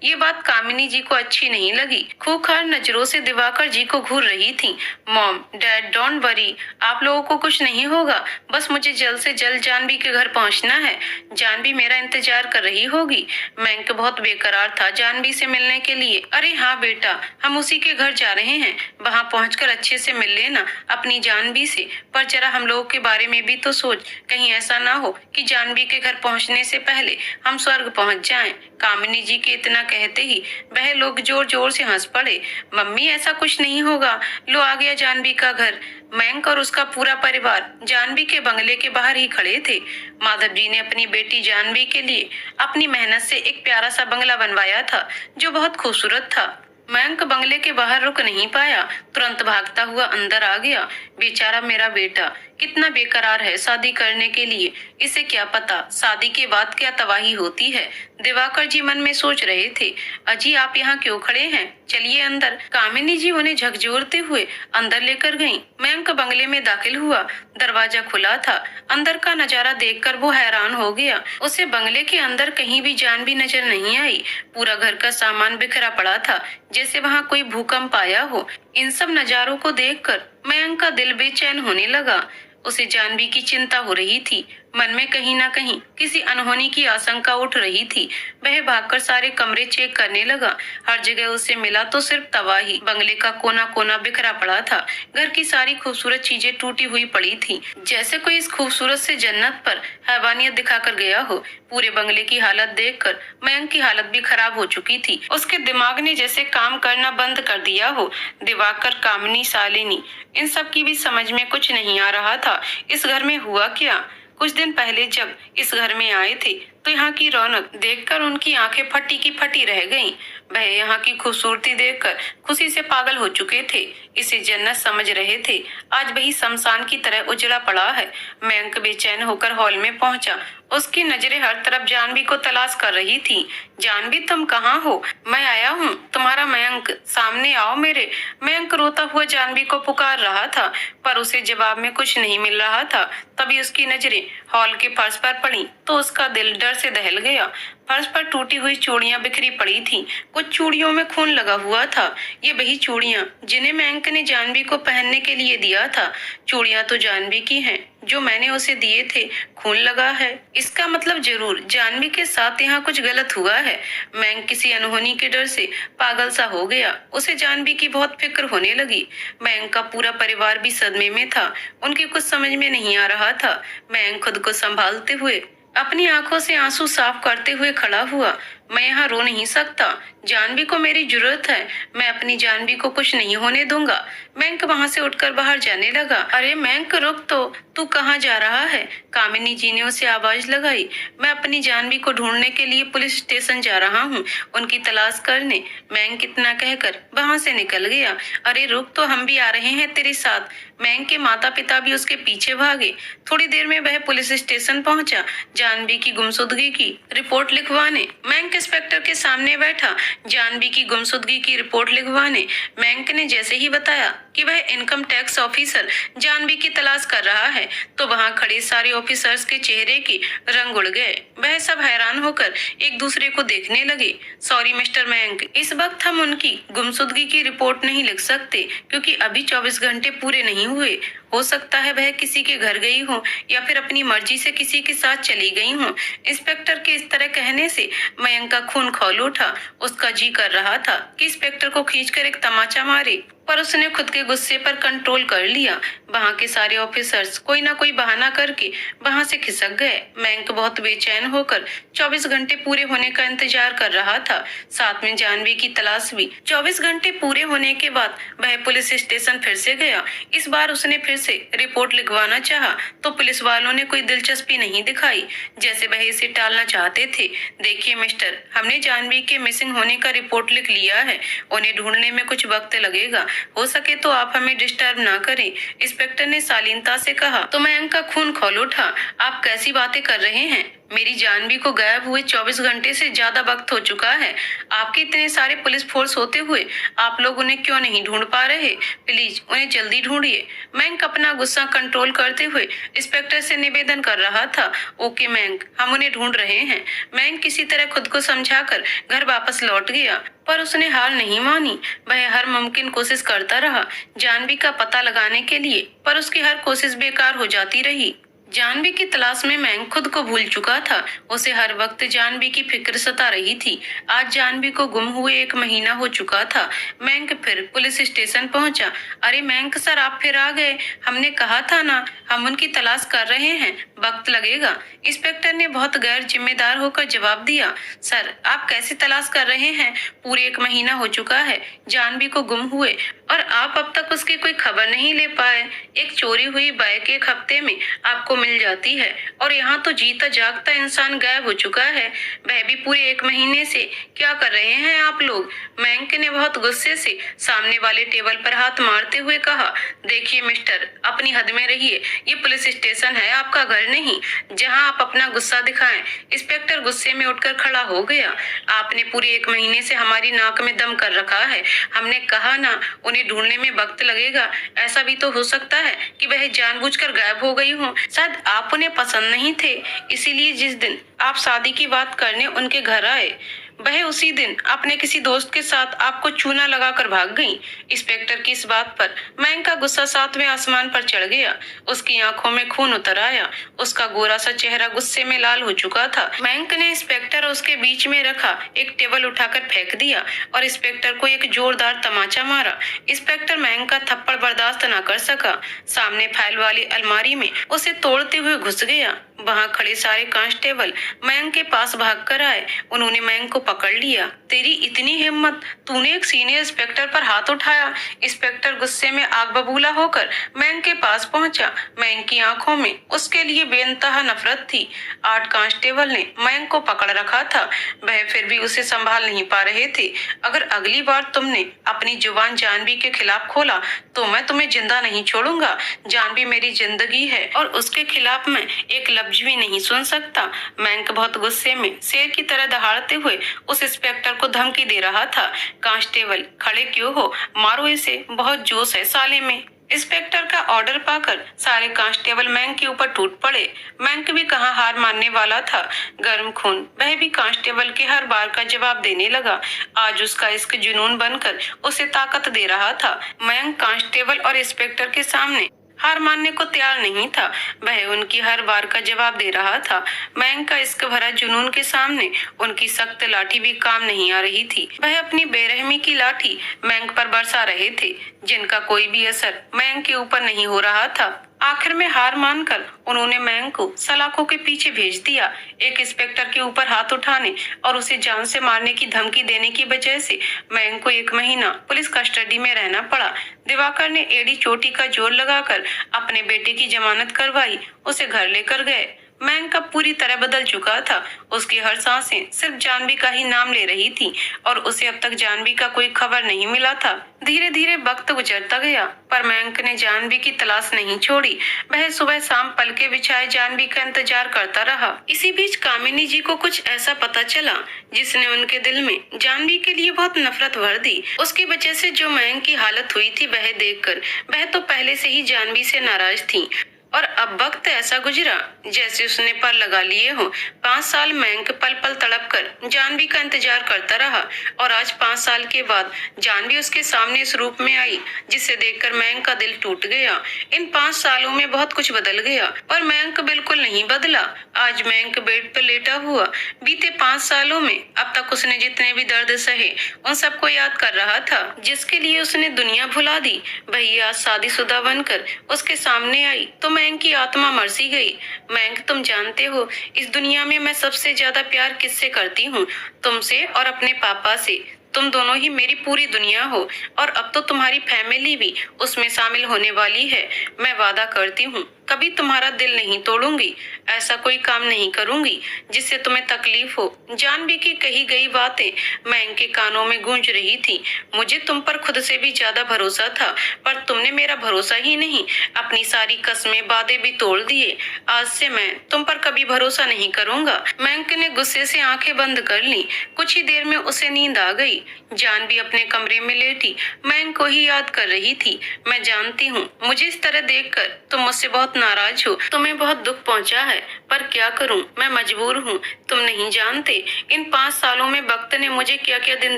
ये बात कामिनी जी को अच्छी नहीं लगी। खूंखार नजरों से दिवाकर जी को घूर रही थी। मॉम डैड डोंट वरी, आप लोगों को कुछ नहीं होगा, बस मुझे जल्द से जल्द जानवी के घर पहुंचना है। जानवी मेरा इंतजार कर रही होगी। मयंक बहुत बेकरार था जानवी से मिलने के लिए। अरे हाँ बेटा, हम उसी के घर जा रहे हैं, वहाँ पहुंचकर अच्छे से मिल लेना अपनी जानवी से। पर जरा हम लोगों के बारे में भी तो सोच, कहीं ऐसा ना हो कि जानवी के घर पहुंचने से पहले हम स्वर्ग पहुंच जाएं। कामिनी जी के इतना कहते ही वह लोग जोर जोर से हंस पड़े। मम्मी ऐसा कुछ नहीं होगा, लो आ गया जानवी का घर। मयंक और उसका पूरा परिवार जानवी के बंगले के बाहर ही खड़े थे। माधव जी ने अपनी बेटी जानवी के लिए अपनी मेहनत से एक प्यारा सा बंगला बनवाया था जो बहुत खूबसूरत था। मयंक बंगले के बाहर रुक नहीं पाया, तुरंत भागता हुआ अंदर आ गया। बेचारा मेरा बेटा कितना बेकरार है शादी करने के लिए, इसे क्या पता शादी के बाद क्या तबाही होती है। दिवाकर जी मन में सोच रहे थे। अजी आप यहाँ क्यों खड़े हैं, चलिए अंदर। कामिनी जी उन्हें झकझोरते हुए अंदर लेकर गयी। मयंक बंगले में दाखिल हुआ। दरवाजा खुला था। अंदर का नजारा देखकर वो हैरान हो गया। उसे बंगले के अंदर कहीं भी जानवी नजर नहीं आई। पूरा घर का सामान बिखरा पड़ा था, जैसे वहाँ कोई भूकंप आया हो। इन सब नजारों को देखकर मयंक का दिल बेचैन होने लगा। उसे जानवी की चिंता हो रही थी। मन में कहीं ना कहीं किसी अनहोनी की आशंका उठ रही थी। वह भागकर सारे कमरे चेक करने लगा। हर जगह उसे मिला तो सिर्फ तबाही। बंगले का कोना कोना बिखरा पड़ा था। घर की सारी खूबसूरत चीजें टूटी हुई पड़ी थी, जैसे कोई इस खूबसूरत से जन्नत पर हैवानियत दिखाकर गया हो। पूरे बंगले की हालत देखकर मयंक की हालत भी खराब हो चुकी थी। उसके दिमाग ने जैसे काम करना बंद कर दिया हो। दिवाकर, कामिनी, शालिनी, इन सब की भी समझ में कुछ नहीं आ रहा था। इस घर में हुआ क्या? कुछ दिन पहले जब इस घर में आए थे तो यहाँ की रौनक देखकर उनकी आंखें फटी की फटी रह गईं। वह यहाँ की खूबसूरती देखकर खुशी से पागल हो चुके थे। इसे जन्नत समझ रहे थे, आज वही शमशान की तरह उजड़ा पड़ा है। मयंक बेचैन होकर हॉल में पहुंचा। उसकी नजरें हर तरफ जानवी को तलाश कर रही थी। जानवी तुम कहाँ हो? मैं आया हूँ, तुम्हारा मयंक, सामने आओ मेरे। मयंक रोता हुआ जानवी को पुकार रहा था, पर उसे जवाब में कुछ नहीं मिल रहा था। तभी उसकी नजरें हॉल के फर्श पर पड़ी तो उसका दिल डर से दहल गया। फर्श पर टूटी हुई चूड़ियां बिखरी पड़ी थीं। कुछ चूड़ियों में खून लगा हुआ था। ये वही चूड़ियां जिन्हें मयंक ने जानवी को पहनने के लिए दिया था। चूड़ियां तो जानवी की हैं, जो मैंने उसे दिए थे। खून लगा है, इसका मतलब जरूर जानवी के साथ यहाँ कुछ गलत हुआ है। मयंक किसी अनहोनी के डर से पागल सा हो गया। उसे जानवी की बहुत फिक्र होने लगी। मयंक का पूरा परिवार भी सदमे में था। उनके कुछ समझ में नहीं आ रहा था। मयंक खुद को संभालते हुए अपनी आंखों से आंसू साफ करते हुए खड़ा हुआ। मैं यहाँ रो नहीं सकता, जानवी को मेरी जरूरत है। मैं अपनी जानवी को कुछ नहीं होने दूंगा। मयंक वहाँ से उठकर बाहर जाने लगा। अरे मयंक रुक तो, तू कहाँ जा रहा है? कामिनी जी ने उसे आवाज लगाई। मैं अपनी जानवी को ढूंढने के लिए पुलिस स्टेशन जा रहा हूँ, उनकी तलाश करने। मयंक इतना कहकर वहाँ से निकल गया। अरे रुक तो, हम भी आ रहे हैं तेरे साथ। मयंक के माता पिता भी उसके पीछे भागे। थोड़ी देर में वह पुलिस स्टेशन पहुंचा जानवी की गुमशुदगी की रिपोर्ट लिखवाने। मयंक इंस्पेक्टर के सामने बैठा जानवी की गुमशुदगी की रिपोर्ट लिखवाने। मयंक ने जैसे ही बताया कि वह इनकम टैक्स ऑफिसर जानवी की तलाश कर रहा है तो वहां खड़े सारे ऑफिसर्स के चेहरे के रंग उड़ गए। वह सब हैरान होकर एक दूसरे को देखने लगे। सॉरी मिस्टर मयंक, इस वक्त हम उनकी गुमशुदगी की रिपोर्ट नहीं लिख सकते क्योंकि अभी 24 घंटे पूरे नहीं हुए। हो सकता है वह किसी के घर गई हो या फिर अपनी मर्जी से किसी के साथ चली गई हो। इंस्पेक्टर के इस तरह कहने से मयंक का खून खौल उठा। उसका जी कर रहा था कि इंस्पेक्टर को खींचकर एक तमाचा मारे, पर उसने खुद के गुस्से पर कंट्रोल कर लिया। वहां के सारे ऑफिसर्स कोई ना कोई बहाना करके वहां से खिसक गए। मयंक बहुत बेचैन होकर 24 घंटे पूरे होने का इंतजार कर रहा था, साथ में जानवी की तलाश भी। 24 घंटे पूरे होने के बाद वह पुलिस स्टेशन फिर से गया। इस बार उसने फिर से रिपोर्ट लिखवाना चाहा तो पुलिस वालों ने कोई दिलचस्पी नहीं दिखाई, जैसे वह इसे टालना चाहते थे। देखिए मिस्टर, हमने जानवी के मिसिंग होने का रिपोर्ट लिख लिया है। उन्हें ढूंढने में कुछ वक्त लगेगा। हो सके तो आप हमें डिस्टर्ब ना करें, इंस्पेक्टर ने शालीनता से कहा। तो मयंक का खून खौल उठा। आप कैसी बातें कर रहे हैं? मेरी जानवी को गायब हुए 24 घंटे से ज्यादा वक्त हो चुका है। आपके इतने सारे पुलिस फोर्स होते हुए आप लोग उन्हें क्यों नहीं ढूंढ पा रहे? प्लीज उन्हें जल्दी ढूंढिए। मयंक अपना गुस्सा कंट्रोल करते हुए इंस्पेक्टर से निवेदन कर रहा था। ओके मयंक, हम उन्हें ढूंढ रहे हैं। मयंक किसी तरह खुद को समझाकर घर वापस लौट गया, पर उसने हार नहीं मानी। वह हर मुमकिन कोशिश करता रहा जानवी का पता लगाने के लिए, पर उसकी हर कोशिश बेकार हो जाती रही। जानवी की तलाश में मयंक खुद को भूल चुका था। उसे हर वक्त जानवी की फिक्र सता रही थी। आज जानवी को गुम हुए 1 महीना हो चुका था। मयंक फिर पुलिस स्टेशन पहुंचा। अरे मयंक सर, आप फिर आ गए। हमने कहा था ना, हम उनकी तलाश कर रहे हैं, वक्त लगेगा। इंस्पेक्टर ने बहुत गैर जिम्मेदार होकर जवाब दिया। सर, आप कैसे तलाश कर रहे हैं? पूरे 1 महीना हो चुका है जानवी को गुम हुए और आप अब तक उसकी कोई खबर नहीं ले पाए। एक चोरी हुई बाइक 1 हफ्ते में आपको मिल जाती है और यहाँ तो जीता जागता इंसान गायब हो चुका है, वह भी पूरे 1 महीने से। क्या कर रहे हैं आप लोग? मयंक ने बहुत गुस्से से सामने वाले टेबल पर हाथ मारते हुए कहा। देखिए मिस्टर, अपनी हद में रहिए। ये पुलिस स्टेशन है, आपका घर नहीं, जहाँ आप अपना गुस्सा दिखाएं। इंस्पेक्टर गुस्से में उठकर खड़ा हो गया। आपने पूरे 1 महीने से हमारी नाक में दम कर रखा है। हमने कहा ना, उन्हें ढूंढने में वक्त लगेगा। ऐसा भी तो हो सकता है कि वह जानबूझकर गायब हो गई हो। शायद आप उन्हें पसंद नहीं थे, इसीलिए जिस दिन आप शादी की बात करने उनके घर आए, वह उसी दिन अपने किसी दोस्त के साथ आपको चूना लगाकर भाग गई। इंस्पेक्टर की इस बात पर मयंक का गुस्सा 7वें आसमान पर चढ़ गया। उसकी आंखों में खून उतर आया। उसका गोरा सा चेहरा गुस्से में लाल हो चुका था। मयंक ने इंस्पेक्टर और उसके बीच में रखा एक टेबल उठाकर फेंक दिया और इंस्पेक्टर को एक जोरदार तमाचा मारा। इंस्पेक्टर मयंक का थप्पड़ बर्दाश्त न कर सका। सामने फाइल वाली अलमारी में उसे तोड़ते हुए घुस गया। वहाँ खड़े सारे कांस्टेबल मयंक के पास भाग कर आए। उन्होंने मयंक को पकड़ लिया। तेरी इतनी हिम्मत, तूने एक सीनियर इंस्पेक्टर पर हाथ उठाया। इंस्पेक्टर गुस्से में आग बबूला होकर मयंक के पास पहुंचा। मयंक की आंखों में उसके लिए बेइंतहा नफरत थी। 8 कांस्टेबल ने मयंक को पकड़ रखा था, वह फिर भी उसे संभाल नहीं पा रहे थे। अगर अगली बार तुमने अपनी जुबान जानवी के खिलाफ खोला तो मैं तुम्हें जिंदा नहीं छोड़ूंगा। जानवी मेरी जिंदगी है और उसके खिलाफ मैं एक लफ्ज भी नहीं सुन सकता। मयंक बहुत गुस्से में शेर की तरह दहाड़ते हुए उस इंस्पेक्टर को धमकी दे रहा था। कांस्टेबल, खड़े क्यों हो? मारो इसे, बहुत जोश है साले में। इंस्पेक्टर का ऑर्डर पाकर सारे कांस्टेबल मयंक के ऊपर टूट पड़े। मयंक भी कहाँ हार मानने वाला था। गर्म खून, वह भी कांस्टेबल के हर बार का जवाब देने लगा। आज उसका इश्क जुनून बनकर उसे ताकत दे रहा था। मयंक कांस्टेबल और इंस्पेक्टर के सामने हार मानने को तैयार नहीं था। वह उनकी हर बार का जवाब दे रहा था। मयंक का इश्क भरा जुनून के सामने उनकी सख्त लाठी भी काम नहीं आ रही थी। वह अपनी बेरहमी की लाठी मयंक पर बरसा रहे थे, जिनका कोई भी असर मयंक के ऊपर नहीं हो रहा था। आखिर में हार मानकर उन्होंने मयंक को सलाखों के पीछे भेज दिया। एक इंस्पेक्टर के ऊपर हाथ उठाने और उसे जान से मारने की धमकी देने की वजह से मयंक को 1 महीना पुलिस कस्टडी में रहना पड़ा। दिवाकर ने एड़ी चोटी का जोर लगाकर अपने बेटे की जमानत करवाई, उसे घर लेकर गए। मयंक अब पूरी तरह बदल चुका था। उसकी हर सांसें सिर्फ जानवी का ही नाम ले रही थी और उसे अब तक जानवी का कोई खबर नहीं मिला था। धीरे धीरे वक्त गुजरता गया पर मयंक ने जानवी की तलाश नहीं छोड़ी। वह सुबह शाम पलके बिछाए जानवी का इंतजार करता रहा। इसी बीच कामिनी जी को कुछ ऐसा पता चला जिसने उनके दिल में जानवी के लिए बहुत नफरत भर दी। उसकी वजह से जो मयंक की हालत हुई थी वह देखकर वह तो पहले से ही जानवी से नाराज थी और अब वक्त ऐसा गुजरा जैसे उसने पर लगा लिए हो। 5 साल मयंक पल पल तड़प कर जानवी का इंतजार करता रहा और आज 5 साल के बाद जानवी उसके सामने इस रूप में आई जिसे देखकर मयंक का दिल टूट गया। इन 5 सालों में बहुत कुछ बदल गया पर मयंक बिल्कुल नहीं बदला। आज मयंक बेड पर लेटा हुआ बीते 5 सालों में अब तक उसने जितने भी दर्द सहे उन सबको याद कर रहा था। जिसके लिए उसने दुनिया भुला दी वही आज शादीशुदा बनकर उसके सामने आई तो मयंक की आत्मा मर सी गई। मयंक, तुम जानते हो इस दुनिया में मैं सबसे ज्यादा प्यार किससे करती हूँ? तुमसे और अपने पापा से। तुम दोनों ही मेरी पूरी दुनिया हो और अब तो तुम्हारी फैमिली भी उसमें शामिल होने वाली है। मैं वादा करती हूँ कभी तुम्हारा दिल नहीं तोड़ूंगी। ऐसा कोई काम नहीं करूंगी जिससे तुम्हें तकलीफ हो। जानवी की कही गई बातें मयंक के कानों में गूंज रही थी। मुझे तुम पर खुद से भी ज्यादा भरोसा था पर तुमने मेरा भरोसा ही नहीं अपनी सारी कस्में वादे भी तोड़ दिए। आज से मैं तुम पर कभी भरोसा नहीं करूंगा। मयंक ने गुस्से से आंखें बंद कर ली। कुछ ही देर में उसे नींद आ गई। जानवी अपने कमरे में लेटी मयंक को ही याद कर रही थी। मैं जानती हूँ मुझे इस तरह देखकर तुम मुझसे बहुत नाराज हो, तुम्हें बहुत दुख पहुँचा है पर क्या करूँ, मैं मजबूर हूँ। तुम नहीं जानते इन 5 सालों में वक्त ने मुझे क्या क्या दिन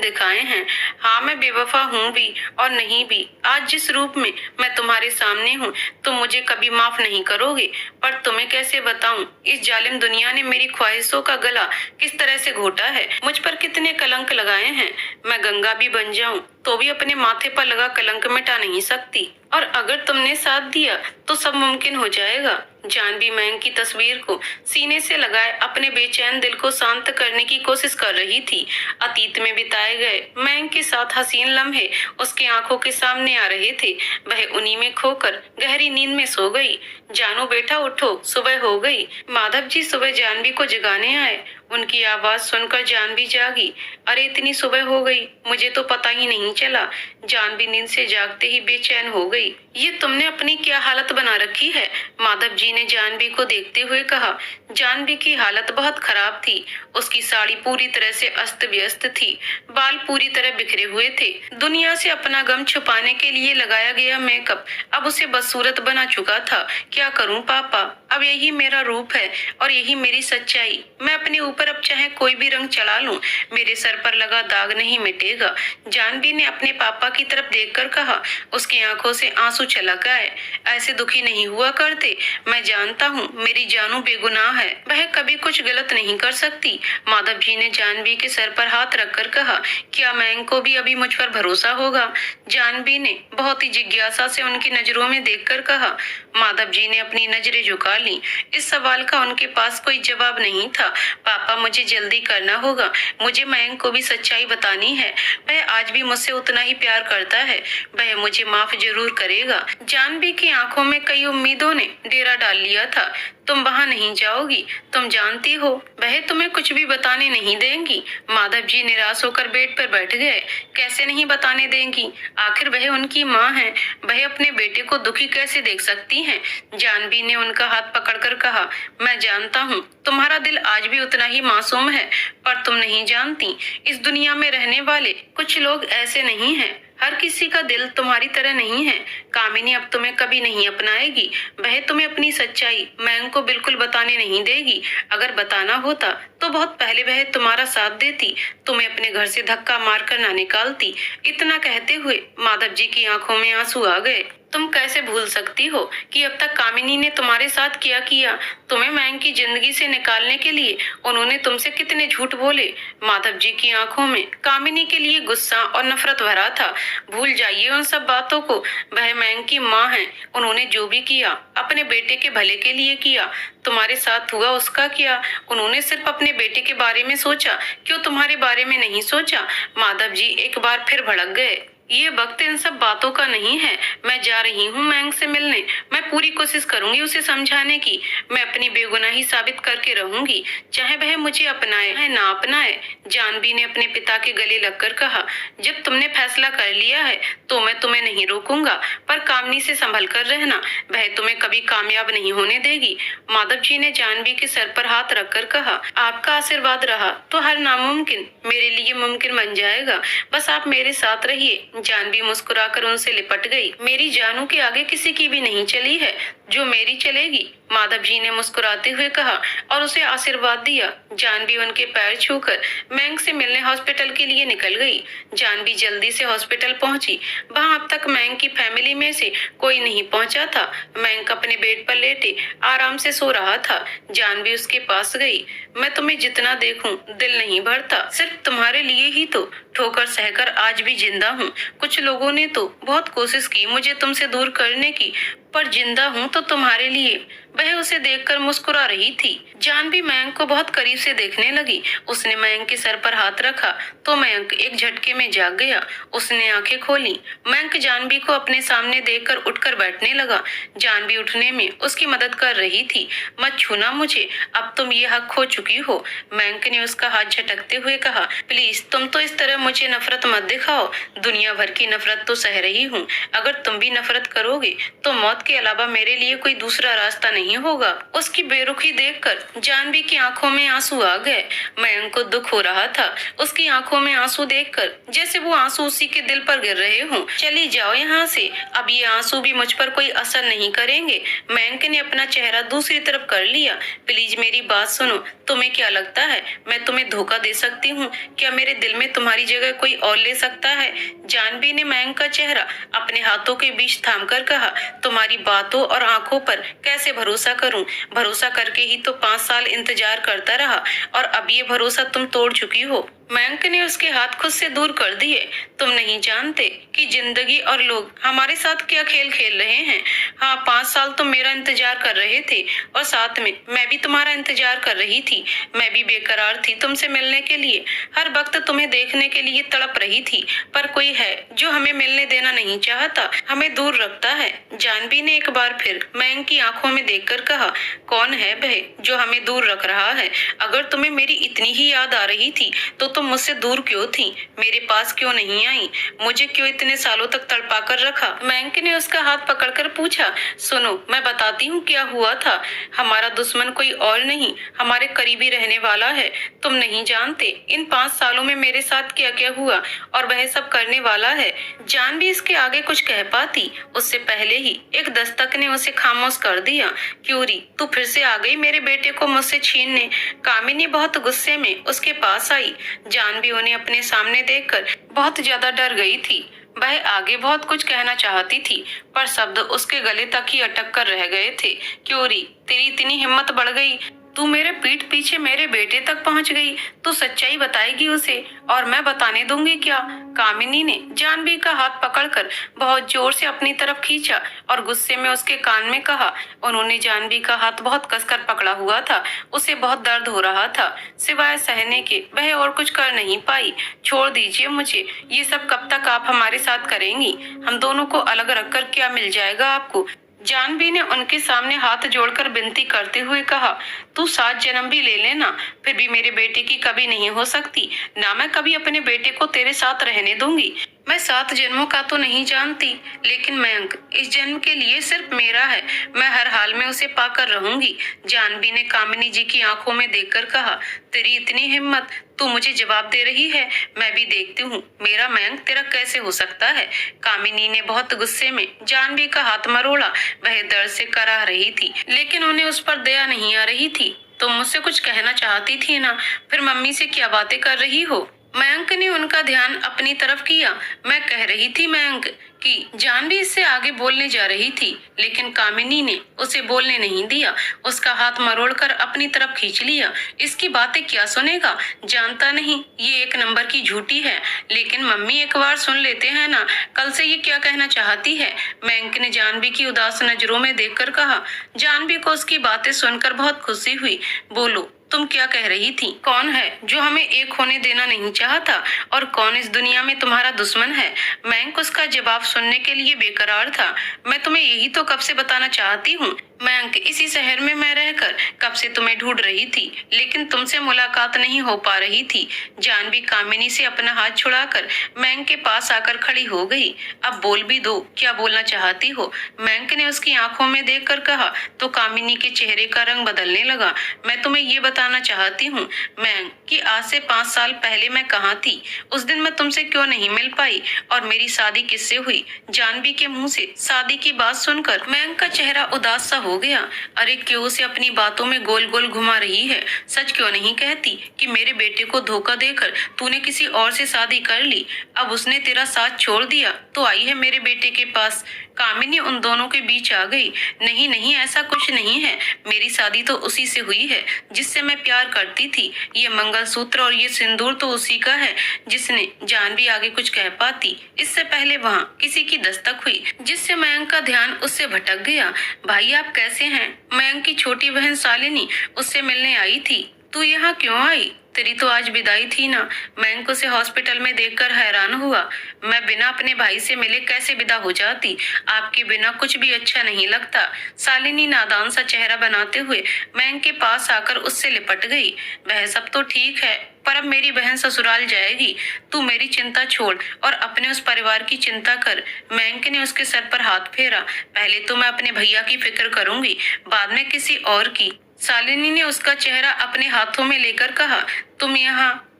दिखाए हैं। हाँ, मैं बेवफा हूँ भी और नहीं भी। आज जिस रूप में मैं तुम्हारे सामने हूँ तुम मुझे कभी माफ नहीं करोगे पर तुम्हें कैसे बताऊं इस जालिम दुनिया ने मेरी ख्वाहिशों का गला किस तरह से घोटा है। मुझ पर कितने कलंक लगाए हैं। मैं गंगा भी बन जाऊं तो भी अपने माथे पर लगा कलंक मिटा नहीं सकती और अगर तुमने साथ दिया तो सब मुमकिन हो जाएगा। जानवी मयंक की तस्वीर को सीने से लगाए अपने बेचैन दिल को शांत करने की कोशिश कर रही थी। अतीत में बिताए गए मयंक के साथ हसीन लम्हे उसकी आंखों के सामने आ रहे थे। वह उन्हीं में खोकर गहरी नींद में सो गई। जानू बेटा उठो, सुबह हो गई। माधव जी सुबह जानवी को जगाने आए। उनकी आवाज सुनकर जानवी जागी। अरे इतनी सुबह हो गई, मुझे तो पता ही नहीं चला। जानवी नींद से जागते ही बेचैन हो गई। ये तुमने अपनी क्या हालत बना रखी है? माधव जी ने जानवी को देखते हुए कहा। जानवी की हालत बहुत खराब थी। उसकी साड़ी पूरी तरह से अस्त व्यस्त थी, बाल पूरी तरह बिखरे हुए थे। दुनिया से अपना गम छुपाने के लिए लगाया गया मेकअप अब उसे बदसूरत बना चुका था। क्या करूं पापा, अब यही मेरा रूप है और यही मेरी सच्चाई। मैं अपने ऊपर अब चाहे कोई भी रंग चढ़ा लूं, मेरे सर पर लगा दाग नहीं मिटेगा। जानवी ने अपने पापा की तरफ देखकर कहा। उसकी आंखों से आंसू छलक आए। ऐसे दुखी नहीं हुआ करते। मैं जानता हूँ मेरी जानू बेगुनाह है, वह कभी कुछ गलत नहीं कर सकती। माधव जी ने जानवी के सर पर हाथ रखकर कहा। क्या मयंक को भी अभी मुझ पर भरोसा होगा? जानवी ने बहुत ही जिज्ञासा से उनकी नजरों में देखकर कहा। माधव जी ने अपनी नजरें झुका ली। इस सवाल का उनके पास कोई जवाब नहीं था। पापा, मुझे जल्दी करना होगा। मुझे मयंक को भी सच्चाई बतानी है। वह आज भी मुझसे उतना ही प्यार करता है। वह मुझे माफ जरूर करेगा। जानवी की आंखों में कई उम्मीदों ने डेरा डाल लिया था। तुम वहाँ नहीं जाओगी, तुम जानती हो वह तुम्हें कुछ भी बताने नहीं देंगी। माधव जी निराश होकर बेड पर बैठ गए। कैसे नहीं बताने देंगी? आखिर वह उनकी माँ है। वह अपने बेटे को दुखी कैसे देख सकती हैं? जानवी ने उनका हाथ पकड़कर कहा। मैं जानता हूँ तुम्हारा दिल आज भी उतना ही मासूम है पर तुम नहीं जानती इस दुनिया में रहने वाले कुछ लोग ऐसे नहीं हैं। हर किसी का दिल तुम्हारी तरह नहीं है। कामिनी अब तुम्हें कभी नहीं अपनाएगी। वह तुम्हें अपनी सच्चाई मयंक को बिल्कुल बताने नहीं देगी। अगर बताना होता तो बहुत पहले वह तुम्हारा साथ देती, तुम्हें अपने घर से धक्का मारकर ना निकालती। इतना कहते हुए माधव जी की आंखों में आंसू आ गए। तुम कैसे भूल सकती हो कि अब तक कामिनी ने तुम्हारे साथ क्या किया? तुम्हें मयंक की जिंदगी से निकालने के लिए उन्होंने तुमसे कितने झूठ बोले। माधव जी की आंखों में कामिनी के लिए गुस्सा और नफरत भरा था। भूल जाइए उन सब बातों को। वह मयंक की माँ है। उन्होंने जो भी किया अपने बेटे के भले के लिए किया। तुम्हारे साथ हुआ उसका क्या? उन्होंने सिर्फ अपने बेटे के बारे में सोचा, क्यों तुम्हारे बारे में नहीं सोचा? माधव जी एक बार फिर भड़क गए। ये वक्त इन सब बातों का नहीं है। मैं जा रही हूँ मयंक से मिलने। मैं पूरी कोशिश करूंगी उसे समझाने की। मैं अपनी बेगुनाही साबित करके रहूंगी, चाहे वह मुझे अपनाए या ना अपनाए। जानवी ने अपने पिता के गले लगकर कहा, जब तुमने फैसला कर लिया है तो मैं तुम्हें नहीं रोकूंगा, पर कामनी से संभल कर रहना, वह तुम्हें कभी कामयाब नहीं होने देगी। माधव जी ने जानवी के सर पर हाथ रखकर कहा, आपका आशीर्वाद रहा तो हर नामुमकिन मेरे लिए मुमकिन बन जाएगा। बस आप मेरे साथ रहिए। जानवी मुस्कुराकर उनसे लिपट गई। मेरी जानू के आगे किसी की भी नहीं चली है जो मेरी चलेगी, माधव जी ने मुस्कुराते हुए कहा और उसे आशीर्वाद दिया। जानवी उनके पैर छूकर मयंक से मिलने हॉस्पिटल के लिए निकल गई। जानवी जल्दी से हॉस्पिटल पहुंची। वहां अब तक मयंक की फैमिली में से कोई नहीं पहुंचा था। मयंक अपने बेड पर लेटे आराम से सो रहा था। जानवी उसके पास गई। मैं तुम्हें जितना देखूं दिल नहीं भरता, सिर्फ तुम्हारे लिए ही तो ठोकर सहकर आज भी जिंदा हूँ। कुछ लोगों ने तो बहुत कोशिश की मुझे तुमसे दूर करने की, पर जिंदा हूँ तो तुम्हारे लिए। वह उसे देखकर मुस्कुरा रही थी। जानवी मयंक को बहुत करीब से देखने लगी। उसने मयंक के सर पर हाथ रखा तो मयंक एक झटके में जाग गया। उसने आंखें खोली। मयंक जानवी को अपने सामने देखकर उठकर बैठने लगा। जानवी उठने में उसकी मदद कर रही थी। मत छूना मुझे, अब तुम ये हक खो चुकी हो। मयंक ने उसका हाथ झटकते हुए कहा, प्लीज तुम तो इस तरह मुझे नफरत मत दिखाओ। दुनिया भर की नफरत तो सह रही हूँ, अगर तुम भी नफरत करोगे तो मौत के अलावा मेरे लिए कोई दूसरा रास्ता नहीं होगा। उसकी बेरुखी देखकर जानवी की आंखों में आंसू आ गए। मयंक को दुख हो रहा था। उसकी आंखों में आंसू देखकर जैसे वो आंसू उसी के दिल पर गिर रहे हों। चली जाओ यहाँ से, अब ये आंसू भी मुझ पर कोई असर नहीं करेंगे। मयंक ने अपना चेहरा दूसरी तरफ कर लिया। प्लीज मेरी बात सुनो। तुम्हें क्या लगता है मैं तुम्हें धोखा दे सकती हूँ? क्या मेरे दिल में तुम्हारी जगह कोई और ले सकता है? जानवी ने मयंक का चेहरा अपने हाथों के बीच थाम कर कहा, तुम्हारी बातों और आंखों पर कैसे भरोसा करूं? भरोसा करके ही तो 5 साल इंतजार करता रहा और अब ये भरोसा तुम तोड़ चुकी हो। मयंक ने उसके हाथ खुद से दूर कर दिए। तुम नहीं जानते कि जिंदगी और लोग हमारे साथ क्या खेल खेल रहे हैं। हाँ, 5 साल तुम मेरा इंतजार कर रहे थे और साथ में मैं भी तुम्हारा इंतजार कर रही थी। मैं भी बेकरार थी तुमसे मिलने के लिए, हर वक्त तुम्हें देखने के लिए तड़प रही थी, पर कोई है जो हमें मिलने देना नहीं चाहता, हमें दूर रखता है। जानवी ने एक बार फिर मयंक की आंखों में देखकर कहा, कौन है वह जो हमें दूर रख रहा है? अगर तुम्हें मेरी इतनी ही याद आ रही थी तो तुम मुझसे दूर क्यों थी? मेरे पास क्यों नहीं आई? मुझे क्यों इतने सालों तक तड़पा कर रखा? मयंक ने उसका हाथ पकड़कर पूछा, सुनो मैं बताती हूँ क्या हुआ था। हमारा दुश्मन कोई और नहीं, हमारे करीबी रहने वाला है। तुम नहीं जानते इन 5 सालों में मेरे साथ क्या क्या हुआ और वह सब करने वाला है। जानवी इसके आगे कुछ कह पाती उससे पहले ही एक दस्तक ने उसे खामोश कर दिया। क्यूरी, तू फिर से आ गई मेरे बेटे को मुझसे छीनने। कामिनी बहुत गुस्से में उसके पास आई। जानवी उन्हें अपने सामने देखकर बहुत ज्यादा डर गई थी। वह आगे बहुत कुछ कहना चाहती थी, पर शब्द उसके गले तक ही अटक कर रह गए थे। क्यूरी, तेरी इतनी हिम्मत बढ़ गई, तू मेरे पीठ पीछे मेरे बेटे तक पहुंच गई। तू सच्चाई बताएगी उसे और मैं बताने दूंगी क्या? कामिनी ने जानवी का हाथ पकड़कर बहुत जोर से अपनी तरफ खींचा और गुस्से में उसके कान में कहा। उन्होंने जानवी का हाथ बहुत कसकर पकड़ा हुआ था। उसे बहुत दर्द हो रहा था। सिवाय सहने के वह और कुछ कर नहीं पाई। छोड़ दीजिए मुझे, ये सब कब तक आप हमारे साथ करेंगी? हम दोनों को अलग रखकर क्या मिल जाएगा आपको? जानवी ने उनके सामने हाथ जोड़कर विनती करते हुए कहा, तू 7 जन्म भी ले लेना, फिर भी मेरे बेटे की कभी नहीं हो सकती। ना मैं कभी अपने बेटे को तेरे साथ रहने दूंगी। मैं 7 जन्मों का तो नहीं जानती, लेकिन मयंक इस जन्म के लिए सिर्फ मेरा है। मैं हर हाल में उसे पाकर रहूंगी। जानवी ने कामिनी जी की आंखों में देखकर कहा, तेरी इतनी हिम्मत, तू मुझे जवाब दे रही है? मैं भी देखती हूँ मेरा मयंक तेरा कैसे हो सकता है। कामिनी ने बहुत गुस्से में जानवी का हाथ मरोड़ा। वह दर्द से कराह रही थी, लेकिन उन्हें उस पर दया नहीं आ रही थी। तुम मुझसे कुछ कहना चाहती थी ना, फिर मम्मी से क्या बातें कर रही हो? मयंक ने उनका ध्यान अपनी तरफ किया। मैं कह रही थी मयंक कि जानवी इससे आगे बोलने जा रही थी, लेकिन कामिनी ने उसे बोलने नहीं दिया। उसका हाथ मरोड़कर अपनी तरफ खींच लिया। इसकी बातें क्या सुनेगा? जानता नहीं ये एक नंबर की झूठी है, लेकिन मम्मी एक बार सुन लेते हैं ना, कल से ये क्या कहना चाहती है? मयंक ने जानवी की उदास नजरों में देखकर कहा। जानवी को उसकी बातें सुनकर बहुत खुशी हुई। बोलो, तुम क्या कह रही थी? कौन है जो हमें एक होने देना नहीं चाहता और कौन इस दुनिया में तुम्हारा दुश्मन है? मैंक उसका जवाब सुनने के लिए बेकरार था। मैं तुम्हें यही तो कब से बताना चाहती हूँ मैंक, इसी शहर में मैं रहकर कब से तुम्हें ढूंढ रही थी, लेकिन तुमसे मुलाकात नहीं हो पा रही थी। जानवी कामिनी से अपना हाथ छुड़ाकर मैंक के पास आकर खड़ी हो गई। अब बोल भी दो, क्या बोलना चाहती हो? मैंक ने उसकी आंखों में देखकर कहा तो कामिनी के चेहरे का रंग बदलने लगा। मैं तुम्हें ये बताना चाहती हूँ मैंक कि आज से 5 साल पहले मैं कहाँ थी, उस दिन मैं तुमसे क्यों नहीं मिल पाई और मेरी शादी किससे हुई? जानवी के मुंह से शादी की बात सुनकर मैंक का चेहरा उदास सा हो गया। अरे क्यों उसे अपनी बातों में गोल गोल घुमा रही है? सच क्यों नहीं कहती कि मेरे बेटे को धोखा देकर तूने किसी और से शादी कर ली, अब उसने तेरा साथ छोड़ दिया तो आई है मेरे बेटे के पास। कामिनी उन दोनों के बीच आ गई। नहीं नहीं, ऐसा कुछ नहीं है, मेरी शादी तो उसी से हुई है जिससे मैं प्यार करती थी। ये मंगलसूत्र और ये सिंदूर तो उसी का है जिसने। जानवी आगे कुछ कह पाती इससे पहले वहाँ किसी की दस्तक हुई जिससे मयंक का ध्यान उससे भटक गया। भाई आप कैसे हैं? मयंक की छोटी बहन शालिनी उससे मिलने आई थी। तू यहाँ क्यों आई? तेरी तो आज विदाई थी ना? मयंक उसे हॉस्पिटल में देखकर हैरान हुआ। मैं बिना अपने भाई से मिले कैसे विदा हो जाती? आपके बिना कुछ भी अच्छा नहीं लगता। शालिनी नादान सा चेहरा बनाते हुए मयंक के पास आकर उससे लिपट गई। वह सब तो ठीक है, पर अब मेरी बहन ससुराल जाएगी। तू मेरी चिंता छोड़ और अपने उस परिवार की चिंता कर। मयंक ने उसके सर पर हाथ फेरा। पहले तो मैं अपने भैया की फिक्र करूंगी, बाद में किसी और की। शालिनी ने उसका चेहरा अपने हाथों में लेकर कहा, तुम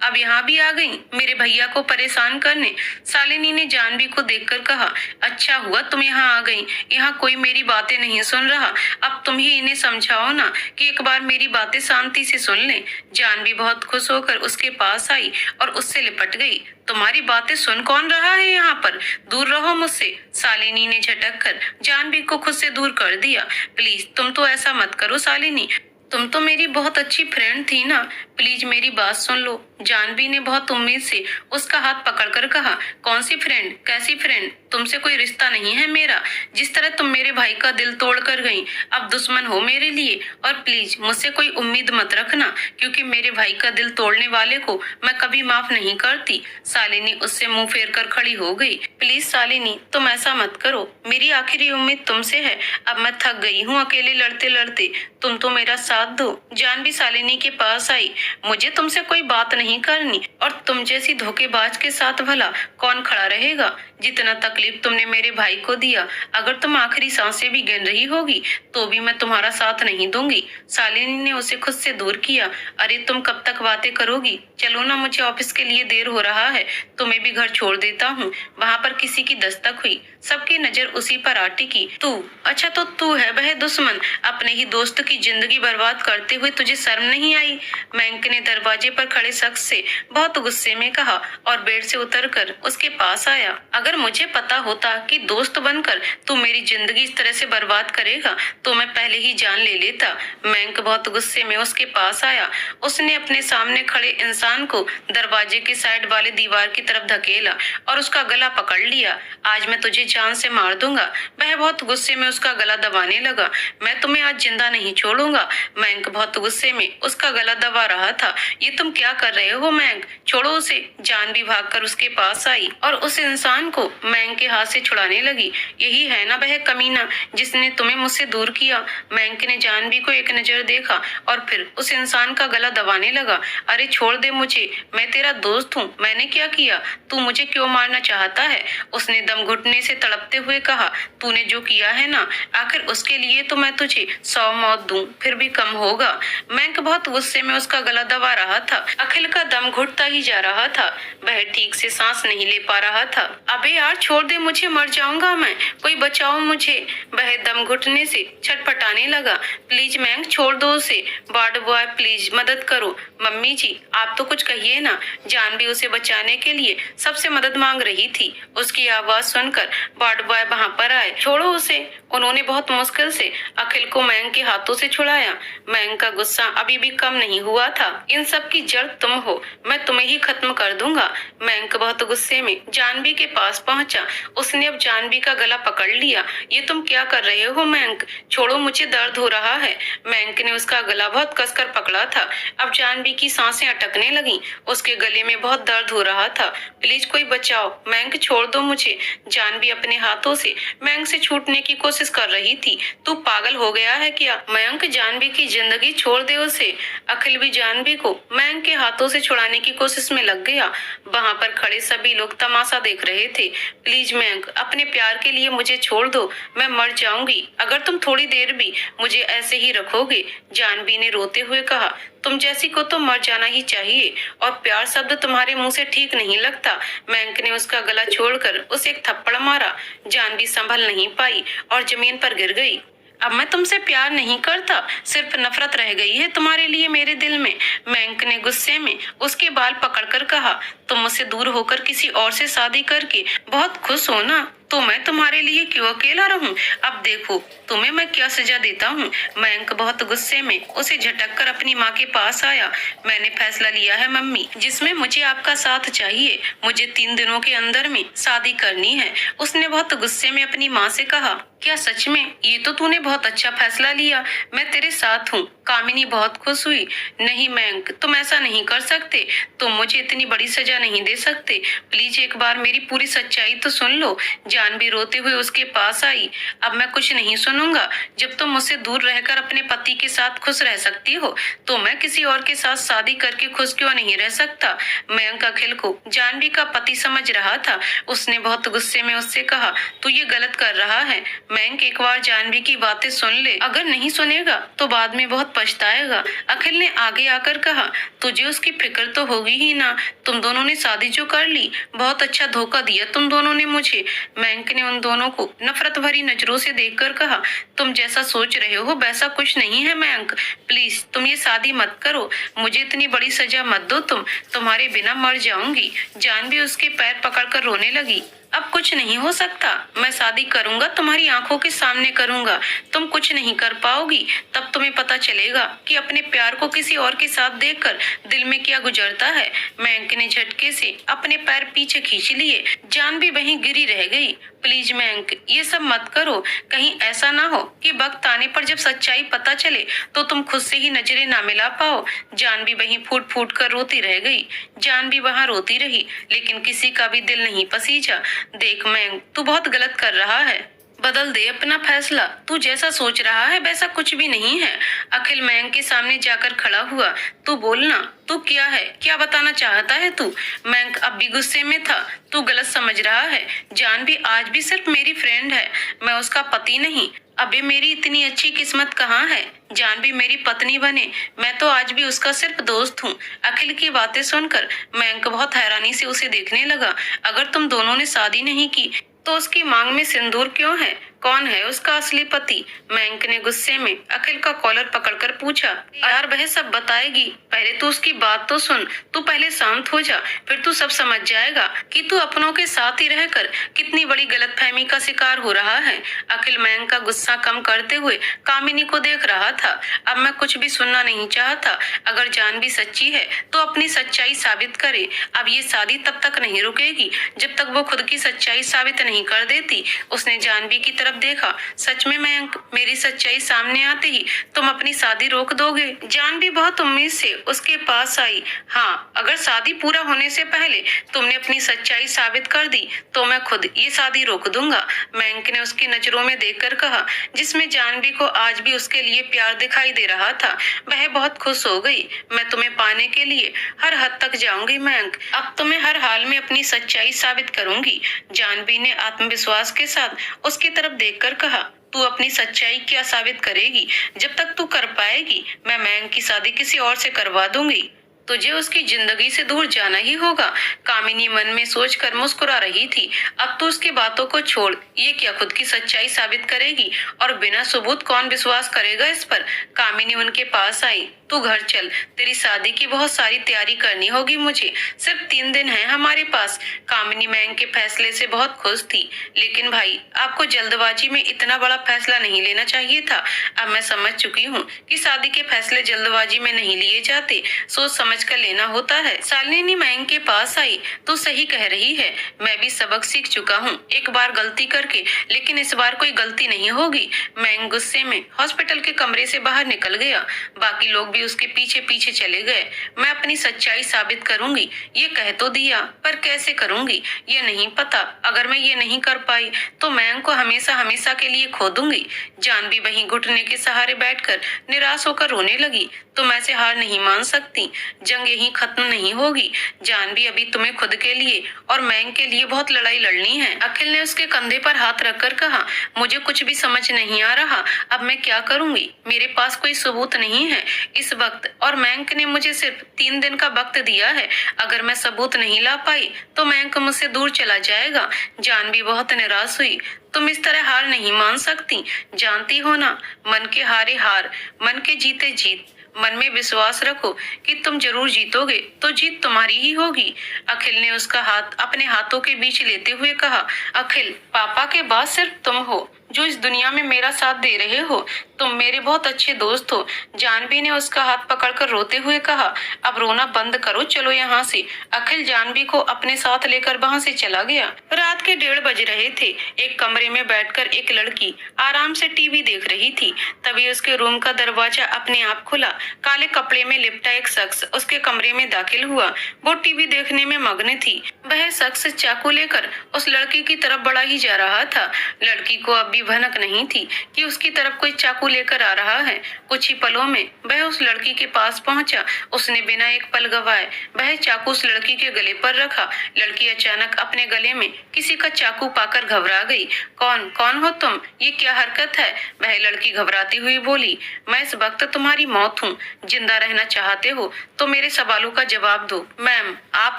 अब यहाँ भी आ गई मेरे भैया को परेशान करने? शालिनी ने जानवी को देखकर कहा, अच्छा हुआ तुम यहाँ आ गई, यहाँ कोई मेरी बातें नहीं सुन रहा। अब तुम ही इन्हें समझाओ ना कि एक बार मेरी बातें शांति से सुन लें। जानवी बहुत खुश होकर उसके पास आई और उससे लिपट गई। तुम्हारी बातें सुन कौन रहा है यहाँ पर? दूर रहो मुझसे। शालिनी ने झटक कर जानवी को खुद से दूर कर दिया। प्लीज तुम तो ऐसा मत करो शालिनी, तुम तो मेरी बहुत अच्छी फ्रेंड थी ना, प्लीज मेरी बात सुन लो। जानवी ने बहुत उम्मीद से उसका हाथ पकड़कर कहा, कौन सी फ्रेंड? कैसी फ्रेंड? तुमसे कोई रिश्ता नहीं है मेरा। जिस तरह तुम मेरे भाई का दिल तोड़ कर गई, अब दुश्मन हो मेरे लिए। और प्लीज मुझसे कोई उम्मीद मत रखना, क्योंकि मेरे भाई का दिल तोड़ने वाले को मैं कभी माफ नहीं करती। शालिनी उससे मुंह फेर कर खड़ी हो गई। प्लीज शालिनी तुम ऐसा मत करो, मेरी आखिरी उम्मीद तुमसे है। अब मैं थक गई हूँ अकेले लड़ते लड़ते, तुम तो मेरा साथ दो। जानवी शालिनी के पास आई। मुझे तुमसे कोई बात नहीं करनी, और तुम जैसी धोखेबाज के साथ भला कौन खड़ा रहेगा? जितना तकलीफ तुमने मेरे भाई को दिया, अगर तुम आखिरी सांसें भी गिन रही होगी तो भी मैं तुम्हारा साथ नहीं दूंगी। शालिनी ने उसे खुद से दूर किया। अरे तुम कब तक बातें करोगी? चलो ना, मुझे ऑफिस के लिए देर हो रहा है, तुम्हें भी घर छोड़ देता हूँ। वहाँ पर किसी की दस्तक हुई। सबकी नजर उसी पर आ टिकी। तू? अच्छा तो तू है वह दुश्मन? अपने ही दोस्त की जिंदगी बर्बाद करते हुए तुझे शर्म नहीं आई? मयंक ने दरवाजे पर खड़े शख्स से बहुत गुस्से में कहा और बेड से उतरकर उसके पास आया। अगर मुझे पता होता कि दोस्त बनकर तू मेरी जिंदगी इस तरह से बर्बाद करेगा तो मैं पहले ही जान ले लेता। मयंक बहुत गुस्से में उसके पास आया। उसने अपने सामने खड़े इंसान को दरवाजे के साइड वाले दीवार की तरफ धकेला और उसका गला पकड़ लिया। आज मैं तुझे जान से मार दूंगा। वह बहुत गुस्से में उसका गला दबाने लगा। मैं तुम्हें आज जिंदा नहीं छोड़ूंगा। मयंक बहुत गुस्से में उसका गला दबा रहा था। ये तुम क्या कर रहे हो मयंक? छोड़ो उसे। जानवी भागकर उसके पास आई और उस इंसान को मयंक के हाथ से छुड़ाने लगी। यही है ना वह कमीना जिसने तुम्हें मुझसे दूर किया? मयंक ने जानवी को एक नजर देखा और फिर उस इंसान का गला दबाने लगा। अरे छोड़ दे मुझे, मैं तेरा दोस्त हूँ। मैंने क्या किया? तू मुझे क्यों मारना चाहता है? उसने दम घुटने से तड़पते हुए कहा, तूने जो किया है ना, आखिर उसके लिए तो मैं तुझे 100 मौत दूं फिर भी कम होगा। मयंक बहुत गुस्से में उसका गला दबा रहा था। अखिल का दम घुटता ही जा रहा था। वह ठीक से सांस नहीं ले पा रहा था। अबे यार छोड़ दे मुझे, मर जाऊंगा मैं, कोई बचाओ मुझे। वह दम घुटने से छटपटाने लगा। प्लीज मयंक छोड़ दो उसे। वार्ड बॉय प्लीज मदद करो। मम्मी जी आप तो कुछ कहिए ना। जानवी उसे बचाने के लिए सबसे मदद मांग रही थी। उसकी आवाज सुनकर वार्ड बॉय वहाँ पर आए। छोड़ो उसे। उन्होंने बहुत मुश्किल से अखिल को मयंक के हाथों से छुड़ाया। मयंक का गुस्सा अभी भी कम नहीं हुआ था। इन सब की जड़ तुम हो, मैं तुम्हें ही खत्म कर दूंगा। मयंक बहुत गुस्से में जानवी के पास पहुंचा। उसने अब जानवी का गला पकड़ लिया। ये तुम क्या कर रहे हो मयंक? छोड़ो, मुझे दर्द हो रहा है। मयंक ने उसका गला बहुत कसकर पकड़ा था। अब जानवी की सांसें अटकने लगी। उसके गले में बहुत दर्द हो रहा था। प्लीज कोई बचाओ, मयंक छोड़ दो मुझे। जानवी अपने हाथों से मयंक से छूटने की कोशिश कर रही थी। तू पागल हो गया है क्या? मयंक, जानवी की जिंदगी छोड़ दे उसे। अखिल भी जानवी को मयंक के हाथों से छुड़ाने की कोशिश में लग गया। वहां पर खड़े सभी लोग तमाशा देख रहे थे। प्लीज मयंक, अपने प्यार के लिए मुझे छोड़ दो, मैं मर जाऊंगी अगर तुम थोड़ी देर भी मुझे ऐसे ही रखोगे। जानवी ने रोते हुए कहा, तुम जैसी को तो मर जाना ही चाहिए, और प्यार शब्द तुम्हारे मुंह से ठीक नहीं लगता। मयंक ने उसका गला छोड़कर उसे एक थप्पड़ मारा। जानवी संभल नहीं पाई और जमीन पर गिर गई। अब मैं तुमसे प्यार नहीं करता, सिर्फ नफरत रह गई है तुम्हारे लिए मेरे दिल में। मयंक ने गुस्से में उसके बाल पकड़कर कहा, तुम मुझसे दूर होकर किसी और से शादी करके बहुत खुश हो ना, तो मैं तुम्हारे लिए क्यों अकेला रहूं? अब देखो तुम्हें मैं क्या सजा देता हूँ। मयंक बहुत गुस्से में उसे झटक कर अपनी माँ के पास आया। मैंने फैसला लिया है मम्मी, जिसमें मुझे आपका साथ चाहिए। मुझे 3 दिनों के अंदर में शादी करनी है। उसने बहुत गुस्से में अपनी माँ से कहा, क्या सच में? ये तो तूने बहुत अच्छा फैसला लिया, मैं तेरे साथ हूँ। कामिनी बहुत खुश हुई। नहीं मयंक, तुम ऐसा नहीं कर सकते, तुम मुझे इतनी बड़ी सजा नहीं दे सकते। प्लीज एक बार मेरी पूरी सच्चाई तो सुन लो। जानवी रोते हुए उसके पास आई। अब मैं कुछ नहीं सुनूंगा। जब तुम मुझसे दूर रहकर अपने पति के साथ खुश रह सकती हो, तो मैं किसी और के साथ शादी करके खुश क्यों नहीं रह सकता? मयंक अखिल को जानवी का पति समझ रहा था। उसने बहुत गुस्से में उससे कहा, तू ये गलत कर रहा है। मयंक, एक बार जानवी की बातें सुन ले, अगर नहीं सुनेगा तो बाद में बहुत पछताएगा। अखिल ने आगे आकर कहा, तुझे उसकी फिक्र तो होगी ही ना। तुम दोनों ने शादी जो कर ली, बहुत अच्छा धोखा दिया तुम दोनों ने मुझे। मयंक ने उन दोनों को नफरत भरी नजरों से देखकर कहा, तुम जैसा सोच रहे हो वैसा कुछ नहीं है मयंक। प्लीज तुम ये शादी मत करो, मुझे इतनी बड़ी सजा मत दो। तुम्हारे बिना मर जाऊंगी। जानवी उसके पैर पकड़कर रोने लगी। अब कुछ नहीं हो सकता, मैं शादी करूंगा, तुम्हारी आंखों के सामने करूंगा। तुम कुछ नहीं कर पाओगी। तब तुम्हें पता चलेगा कि अपने प्यार को किसी और के साथ देखकर दिल में क्या गुजरता है। मयंक ने झटके से अपने पैर पीछे खींच लिए। जानवी वहीं गिरी रह गई। प्लीज मयंक, ये सब मत करो। कहीं ऐसा ना हो कि वक्त आने पर जब सच्चाई पता चले तो तुम खुद से ही नजरें ना मिला पाओ। जानवी वहीं फूट फूट कर रोती रह गई। जानवी वहां रोती रही, लेकिन किसी का भी दिल नहीं पसीजा। देख मयंक, तू बहुत गलत कर रहा है, बदल दे अपना फैसला। तू जैसा सोच रहा है वैसा कुछ भी नहीं है। अखिल मयंक के सामने जाकर खड़ा हुआ। तू बोलना, तू क्या है, क्या बताना चाहता है तू? मयंक अब भी गुस्से में था। तू गलत समझ रहा है। जानवी आज भी सिर्फ मेरी फ्रेंड है, मैं उसका पति नहीं। अबे मेरी इतनी अच्छी किस्मत कहाँ है जानवी मेरी पत्नी बने। मैं तो आज भी उसका सिर्फ दोस्त हूँ। अखिल की बातें सुनकर मयंक बहुत हैरानी से उसे देखने लगा। अगर तुम दोनों ने शादी नहीं की तो उसकी मांग में सिंदूर क्यों है? कौन है उसका असली पति? मयंक ने गुस्से में अखिल का कॉलर पकड़कर पूछा। यार वह सब बताएगी, पहले तू उसकी बात तो सुन। तू पहले शांत हो जा, फिर तू सब समझ जाएगा कि तू अपनों के साथ ही रहकर कितनी बड़ी गलतफहमी का शिकार हो रहा है। अखिल मयंक का गुस्सा कम करते हुए कामिनी को देख रहा था। अब मैं कुछ भी सुनना नहीं चाहता। अगर जानवी सच्ची है तो अपनी सच्चाई साबित करे। अब ये शादी तब तक नहीं रुकेगी जब तक वो खुद की सच्चाई साबित नहीं कर देती। उसने जानवी की तरफ देखा। सच में मयंक, मेरी सच्चाई सामने आते ही तुम अपनी शादी रोक दोगे? जानवी बहुत उम्मीद से उसके पास आई। हाँ, अगर शादी पूरा होने से पहले तुमने अपनी सच्चाई साबित कर दी तो मैं खुद ये शादी रोक दूंगा। मयंक ने उसकी नजरों में देखकर कहा, जिसमें जानवी को आज भी उसके लिए प्यार दिखाई दे रहा था। वह बहुत खुश हो गई। मैं तुम्हें पाने के लिए हर हद तक जाऊंगी मयंक। अब तुम्हें हर हाल में अपनी सच्चाई साबित करूंगी। जानवी ने आत्मविश्वास के साथ उसकी तरफ देखकर कहा, तू अपनी सच्चाई क्या साबित करेगी? जब तक तू कर पाएगी मैं मयंक की शादी किसी और से करवा दूंगी। तुझे उसकी जिंदगी से दूर जाना ही होगा। कामिनी मन में सोचकर मुस्कुरा रही थी। अब तो उसकी बातों को छोड़, ये क्या खुद की सच्चाई साबित करेगी? और बिना सबूत कौन विश्वास करेगा इस पर? कामिनी उनके पास आई। तू घर चल, तेरी शादी की बहुत सारी तैयारी करनी होगी मुझे। सिर्फ 3 दिन है हमारे पास। कामिनी मैंग के फैसले से बहुत खुश थी। लेकिन भाई, आपको जल्दबाजी में इतना बड़ा फैसला नहीं लेना चाहिए था। अब मैं समझ चुकी हूँ कि शादी के फैसले जल्दबाजी में नहीं लिए जाते, सोच समझ कर लेना होता है। शालिनी मैंग के पास आई। तो सही कह रही है, मैं भी सबक सीख चुका हूँ एक बार गलती करके, लेकिन इस बार कोई गलती नहीं होगी। मैंग गुस्से में हॉस्पिटल के कमरे से बाहर निकल गया। बाकी लोग भी उसके पीछे पीछे चले गए। मैं अपनी सच्चाई साबित करूंगी, ये कह तो दिया, पर कैसे करूंगी ये नहीं पता। अगर मैं ये नहीं कर पाई तो मैंग को हमेशा हमेशा के लिए खो दूंगी। जानवी वहीं घुटने के सहारे बैठकर निराश होकर रोने लगी। तुम ऐसे हार नहीं मान सकती, जंग यहीं खत्म नहीं होगी। जानवी, अभी तुम्हें खुद के लिए और मैंग के लिए बहुत लड़ाई लड़नी है। अखिल ने उसके कंधे पर हाथ रखकर कहा, मुझे कुछ भी समझ नहीं आ रहा, अब मैं क्या करूंगी? मेरे पास कोई सबूत नहीं है इस वक्त, और मैंग ने मुझे सिर्फ 3 दिन का वक्त दिया है। अगर मैं सबूत नहीं ला पाई तो मैंग मुझसे दूर चला जाएगा। जानवी बहुत निराश हुई। तुम इस तरह हार नहीं मान सकती, जानती हो ना, मन के हारे हार, मन के जीते जीत। मन में विश्वास रखो कि तुम जरूर जीतोगे, तो जीत तुम्हारी ही होगी। अखिल ने उसका हाथ अपने हाथों के बीच लेते हुए कहा, अखिल, पापा के बाद सिर्फ तुम हो जो इस दुनिया में मेरा साथ दे रहे हो। तुम मेरे बहुत अच्छे दोस्त हो। जानवी ने उसका हाथ पकड़कर रोते हुए कहा, अब रोना बंद करो, चलो यहाँ से। अखिल जानवी को अपने साथ लेकर वहाँ से चला गया। रात के 1:30 बज रहे थे। एक कमरे में बैठकर एक लड़की आराम से टीवी देख रही थी। तभी उसके रूम का दरवाजा अपने आप खुला। काले कपड़े में लिपटा एक शख्स उसके कमरे में दाखिल हुआ। वो टीवी देखने में मग्न थी। वह शख्स चाकू लेकर उस लड़की की तरफ बढ़ा ही जा रहा था। लड़की को अब भी भनक नहीं थी कि उसकी तरफ कोई चाकू लेकर आ रहा है। कुछ ही पलों में वह उस लड़की के पास पहुंचा। उसने बिना एक पल गवाए वह चाकू उस लड़की के गले पर रखा। लड़की अचानक अपने गले में किसी का चाकू पाकर घबरा गई। कौन कौन हो तुम? ये क्या हरकत है? वह लड़की घबराती हुई बोली, मैं इस वक्त तुम्हारी मौत हूँ। जिंदा रहना चाहते हो तो मेरे सवालों का जवाब दो। मैम, आप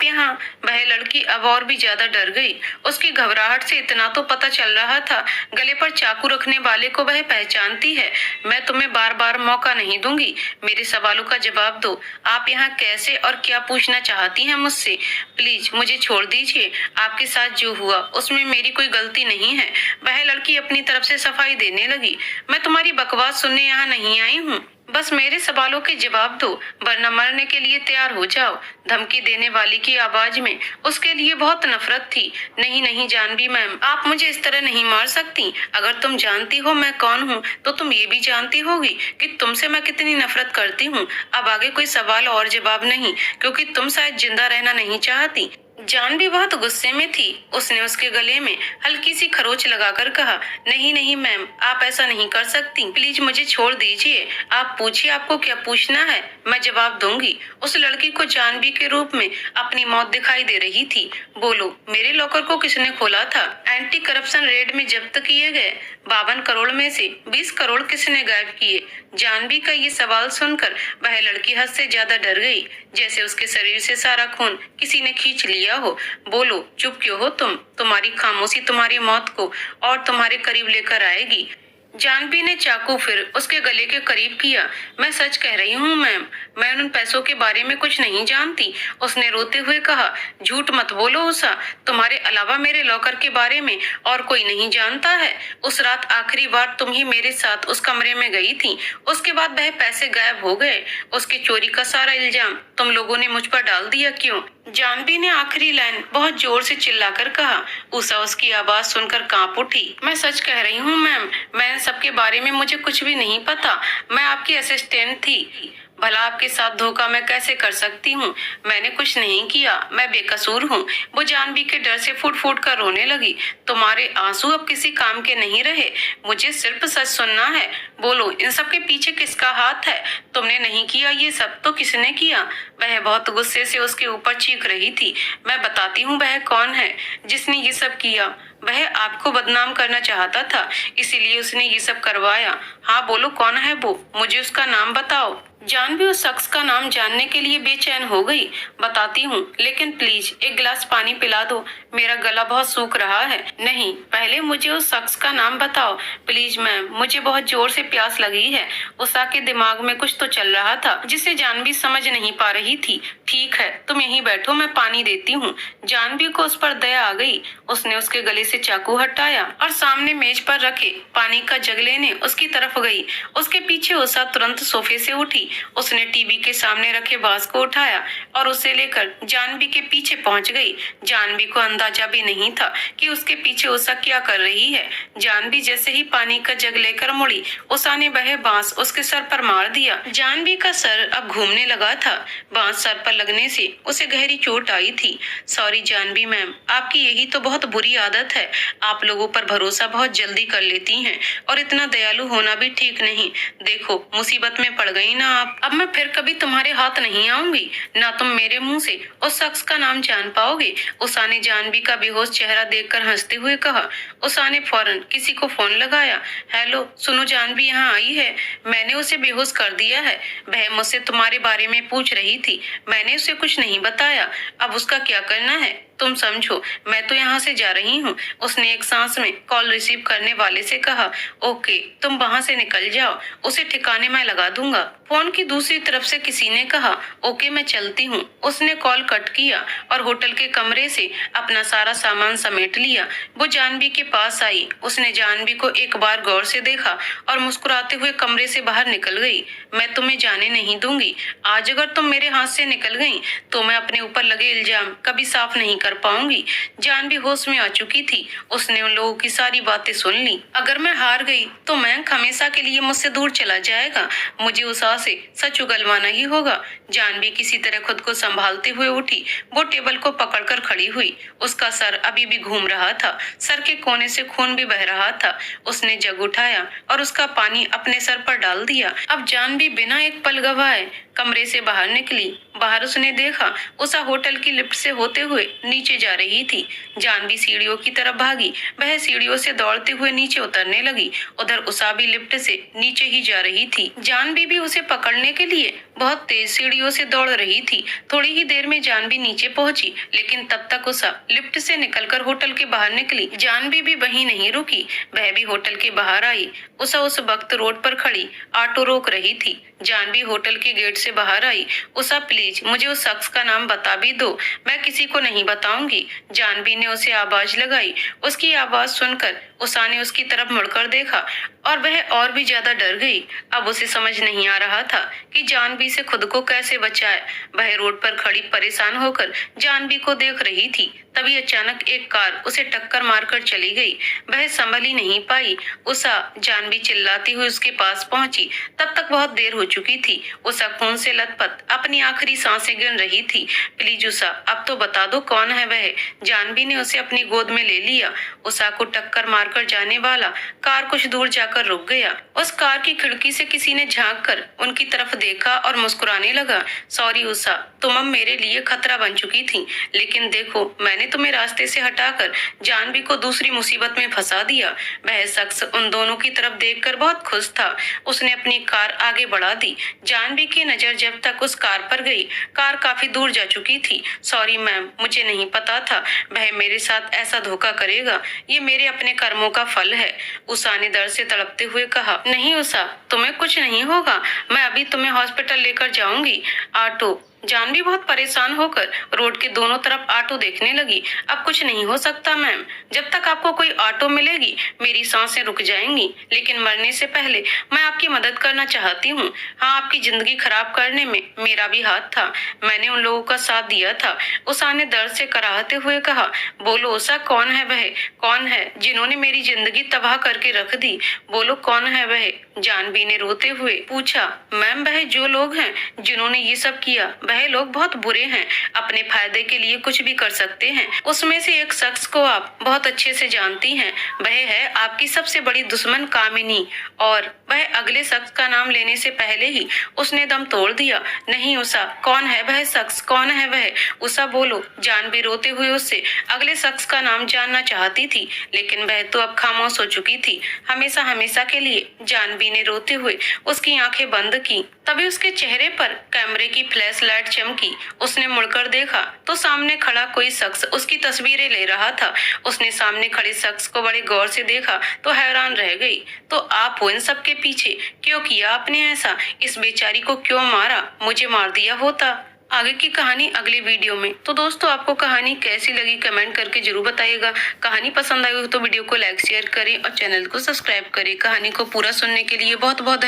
यहाँ? वह लड़की अब और भी ज्यादा डर गई। उसकी घबराहट से इतना तो पता चल रहा था, गले पर चाकू रखने वाले को वह पहचानती है। मैं तुम्हें बार बार मौका नहीं दूंगी, मेरे सवालों का जवाब दो। आप यहाँ कैसे और क्या पूछना चाहती हैं मुझसे? प्लीज मुझे छोड़ दीजिए। आपके साथ जो हुआ उसमें मेरी कोई गलती नहीं है। वह लड़की अपनी तरफ से सफाई देने लगी। मैं तुम्हारी बकवास सुनने यहाँ नहीं आई हूँ, बस मेरे सवालों के जवाब दो, वरना मरने के लिए तैयार हो जाओ। धमकी देने वाली की आवाज में उसके लिए बहुत नफरत थी। नहीं नहीं जानवी मैम, आप मुझे इस तरह नहीं मार सकती। अगर तुम जानती हो मैं कौन हूँ तो तुम ये भी जानती होगी कि तुमसे मैं कितनी नफरत करती हूँ। अब आगे कोई सवाल और जवाब नहीं, क्योंकि तुम शायद जिंदा रहना नहीं चाहती। जानवी बहुत गुस्से में थी। उसने उसके गले में हल्की सी खरोच लगाकर कहा, नहीं नहीं मैम, आप ऐसा नहीं कर सकती, प्लीज मुझे छोड़ दीजिए। आप पूछिए, आपको क्या पूछना है, मैं जवाब दूंगी। उस लड़की को जानवी के रूप में अपनी मौत दिखाई दे रही थी। बोलो, मेरे लॉकर को किसने खोला था? एंटी करप्शन रेड में जब्त किए गए 52 करोड़ में से 20 करोड़ किसने गायब किए? जानवी का ये सवाल सुनकर वह लड़की हद से ज्यादा डर गई, जैसे उसके शरीर से सारा खून किसी ने खींच लिया हो। बोलो, चुप क्यों हो तुम? तुम्हारी खामोशी तुम्हारी मौत को और तुम्हारे करीब लेकर आएगी। जानवी ने चाकू फिर उसके गले के करीब किया। मैं सच कह रही हूँ मैम, मैं उन पैसों के बारे में कुछ नहीं जानती। उसने रोते हुए कहा, झूठ मत बोलो उषा, तुम्हारे अलावा मेरे लॉकर के बारे में और कोई नहीं जानता है। उस रात आखिरी बार तुम ही मेरे साथ उस कमरे में गई थी। उसके बाद वह पैसे गायब हो गए। उसके चोरी का सारा इल्जाम तुम लोगों ने मुझ पर डाल दिया, क्यों? जानवी ने आखिरी लाइन बहुत जोर से चिल्लाकर कहा। उषा उसकी आवाज सुनकर कांप उठी। मैं सच कह रही हूँ मैम, मैं सबके बारे में मुझे कुछ भी नहीं पता। मैं आपकी असिस्टेंट थी। भला आपके साथ धोखा मैं कैसे कर सकती हूँ? मैंने कुछ नहीं किया, मैं बेकसूर हूँ। वो जानवी के डर से फूट फूट कर रोने लगी। तुम्हारे आंसू अब किसी काम के नहीं रहे, मुझे सिर्फ सच सुनना है। बोलो, इन सब के पीछे किसका हाथ है? तुमने नहीं किया ये सब तो किसने किया? वह बहुत गुस्से से उसके ऊपर चीख रही थी। मैं बताती हूँ वह कौन है जिसने ये सब किया। वह आपको बदनाम करना चाहता था, इसीलिए उसने ये सब करवाया। हाँ बोलो, कौन है वो? मुझे उसका नाम बताओ। जानवी उस शख्स का नाम जानने के लिए बेचैन हो गई। बताती हूँ, लेकिन प्लीज एक गिलास पानी पिला दो, मेरा गला बहुत सूख रहा है। नहीं, पहले मुझे उस शख्स का नाम बताओ प्लीज मैम, मुझे बहुत जोर से प्यास लगी है। उषा के दिमाग में कुछ तो चल रहा था जिसे जानवी समझ नहीं पा रही थी। ठीक है, तुम यहीं बैठो, मैं पानी देती हूँ। जानवी को उस पर दया आ गई। उसने उसके गले से चाकू हटाया और सामने मेज पर रखे पानी का जग लेने उसकी तरफ गई। उसके पीछे उषा तुरंत सोफे से उठी। उसने टीवी के सामने रखे बांस को उठाया और उसे लेकर जानवी के पीछे पहुंच गई। जानवी को अंदाजा भी नहीं था कि उसके पीछे उषा क्या कर रही है। जानवी जैसे ही पानी का जग लेकर मुड़ी, उषा ने वह बांस उसके सर पर मार दिया। जानवी का सर अब घूमने लगा था। बांस सर पर लगने से उसे गहरी चोट आई थी। सॉरी जानवी मैम, आपकी यही तो बहुत बुरी आदत है। आप लोगों पर भरोसा बहुत जल्दी कर लेती हैं और इतना दयालु होना भी ठीक नहीं। देखो, मुसीबत में पड़ गई ना आप। अब मैं फिर कभी तुम्हारे हाथ नहीं आऊंगी, ना तुम मेरे मुंह से उस शख्स का नाम जान पाओगे। उषा ने जानवी का बेहोश चेहरा देखकर हंसते हुए कहा। उषा ने फौरन किसी को फोन लगाया। हेलो, सुनो, जानवी यहाँ आई है। मैंने उसे बेहोश कर दिया है। वह मुझसे तुम्हारे बारे में पूछ रही थी। मैंने उसे कुछ नहीं बताया। अब उसका क्या करना है तुम समझो, मैं तो यहाँ से जा रही हूँ। उसने एक सांस में कॉल रिसीव करने वाले से कहा। ओके, तुम वहाँ से निकल जाओ, उसे ठिकाने में लगा दूंगा। फोन की दूसरी तरफ से किसी ने कहा। ओके, मैं चलती हूँ। उसने कॉल कट किया और होटल के कमरे से अपना सारा सामान समेट लिया। वो जानवी के पास आई। उसने जानवी को एक बार गौर से देखा और मुस्कुराते हुए कमरे से बाहर निकल गई। मैं तुम्हें जाने नहीं दूंगी। आज अगर तुम मेरे हाथ से निकल गई तो मैं अपने ऊपर लगे इल्जाम कभी साफ नहीं कर पाऊंगी। जानवी होश में आ चुकी थी। उसने उन लोगों की सारी बातें सुन ली। अगर मैं हार गई तो मैं हमेशा के लिए मुझसे दूर चला जाएगा। मुझे उषा से सच उगलवाना ही होगा। जानवी किसी तरह खुद को संभालते हुए उठी। वो टेबल को पकड़कर खड़ी हुई। उसका सर अभी भी घूम रहा था। सर के कोने से खून भी बह रहा था। उसने जग उठाया और उसका पानी अपने सर पर डाल दिया। अब जानवी बिना एक पल गवाए कमरे से बाहर निकली। बाहर उसने देखा उषा होटल की लिफ्ट से होते हुए नीचे जा रही थी। जानवी सीढ़ियों की तरफ भागी। वह सीढ़ियों से दौड़ते हुए नीचे उतरने लगी। उधर उषा भी लिफ्ट से नीचे ही जा रही थी। जानवी भी उसे पकड़ने के लिए बहुत तेज सीढ़ियों से दौड़ रही थी। थोड़ी ही देर में जानवी नीचे पहुंची, लेकिन तब तक उषा लिफ्ट से निकलकर होटल के बाहर निकली। जानवी भी वहीं नहीं रुकी, वह भी होटल के बाहर आई। उषा उस वक्त रोड पर खड़ी ऑटो रोक रही थी। जानवी होटल के गेट से बाहर आई। उषा प्लीज मुझे उस शख्स का नाम बता भी दो, मैं किसी को नहीं बताऊंगी। जानवी ने उसे आवाज लगाई। उसकी आवाज सुनकर उषा ने उसकी तरफ मुड़कर देखा और वह और भी ज्यादा डर गई। अब उसे समझ नहीं आ रहा था कि जानवी से खुद को कैसे बचाए। वह रोड पर खड़ी परेशान होकर जानवी को देख रही थी। तभी अचानक एक कार उसे टक्कर मारकर चली गई। वह संभल ही नहीं पाई। उषा, जानवी चिल्लाती हुई उसके पास पहुंची। तब तक बहुत देर हो चुकी थी। उषा खून से लथपथ अपनी आखिरी सांसें गिन रही थी। प्लीज उषा, अब तो बता दो कौन है वह। जानवी ने उसे अपनी गोद में ले लिया। उषा को टक्कर मारकर जाने वाला कार कुछ दूर जाकर रुक गया। उस कार की खिड़की से किसी ने झांक कर उनकी तरफ देखा और मुस्कुराने लगा। सॉरी उषा, तुम अब मेरे लिए खतरा बन चुकी थी, लेकिन देखो मैंने तुम्हें रास्ते से हटाकर जानवी को दूसरी मुसीबत में फंसा दिया। वह शख्स उन दोनों की तरफ देखकर बहुत खुश था। उसने अपनी कार आगे बढ़ा दी। जानवी की नजर जब तक उस कार पर गई, कार काफी दूर जा चुकी थी। सॉरी मैम, मुझे नहीं पता था वह मेरे साथ ऐसा धोखा करेगा। ये मेरे अपने कर्मों का फल है। उषा ने दर्द से तड़पते हुए कहा। नहीं उषा, तुम्हें कुछ नहीं होगा, मैं अभी तुम्हें हॉस्पिटल लेकर जाऊंगी। ऑटो। जानवी बहुत परेशान होकर रोड के दोनों तरफ ऑटो देखने लगी। अब कुछ नहीं हो सकता मैम, जब तक आपको कोई ऑटो मिलेगी मेरी सांसें रुक जाएंगी, लेकिन मरने से पहले मैं आपकी मदद करना चाहती हूँ। हाँ, आपकी जिंदगी खराब करने में मेरा भी हाथ था, मैंने उन लोगों का साथ दिया था। उषा ने दर्द से कराहते हुए कहा। बोलो उषा, कौन है वह? कौन है जिन्होंने मेरी जिंदगी तबाह करके रख दी? बोलो कौन है वह? जानवी ने रोते हुए पूछा। मैम, वह जो लोग हैं जिन्होंने ये सब किया वह लोग बहुत बुरे हैं, अपने फायदे के लिए कुछ भी कर सकते हैं। उसमें से एक शख्स को आप बहुत अच्छे से जानती हैं, वह है आपकी सबसे बड़ी दुश्मन कामिनी। और वह अगले शख्स का नाम लेने से पहले ही उसने दम तोड़ दिया। नहीं उषा, कौन है वह शख्स, कौन है वह? उषा बोलो। जानवी रोते हुए उससे अगले शख्स का नाम जानना चाहती थी, लेकिन वह तो अब खामोश हो चुकी थी, हमेशा हमेशा के लिए। जानवी ने रोते हुए उसकी आंखें बंद की। तभी उसके चेहरे पर कैमरे की फ्लैश लाइट चमकी। उसने मुड़कर देखा तो सामने खड़ा कोई शख्स उसकी तस्वीरें ले रहा था। उसने सामने खड़े शख्स को बड़े गौर से देखा तो हैरान रह गई। तो आप हो इन सब के पीछे? क्यों किया आपने ऐसा? इस बेचारी को क्यों मारा? मुझे मार दिया होता। आगे की कहानी अगले वीडियो में। तो दोस्तों, आपको कहानी कैसी लगी कमेंट करके जरूर बताइएगा। कहानी पसंद आई हो तो वीडियो को लाइक शेयर करें और चैनल को सब्सक्राइब करें। कहानी को पूरा सुनने के लिए बहुत बहुत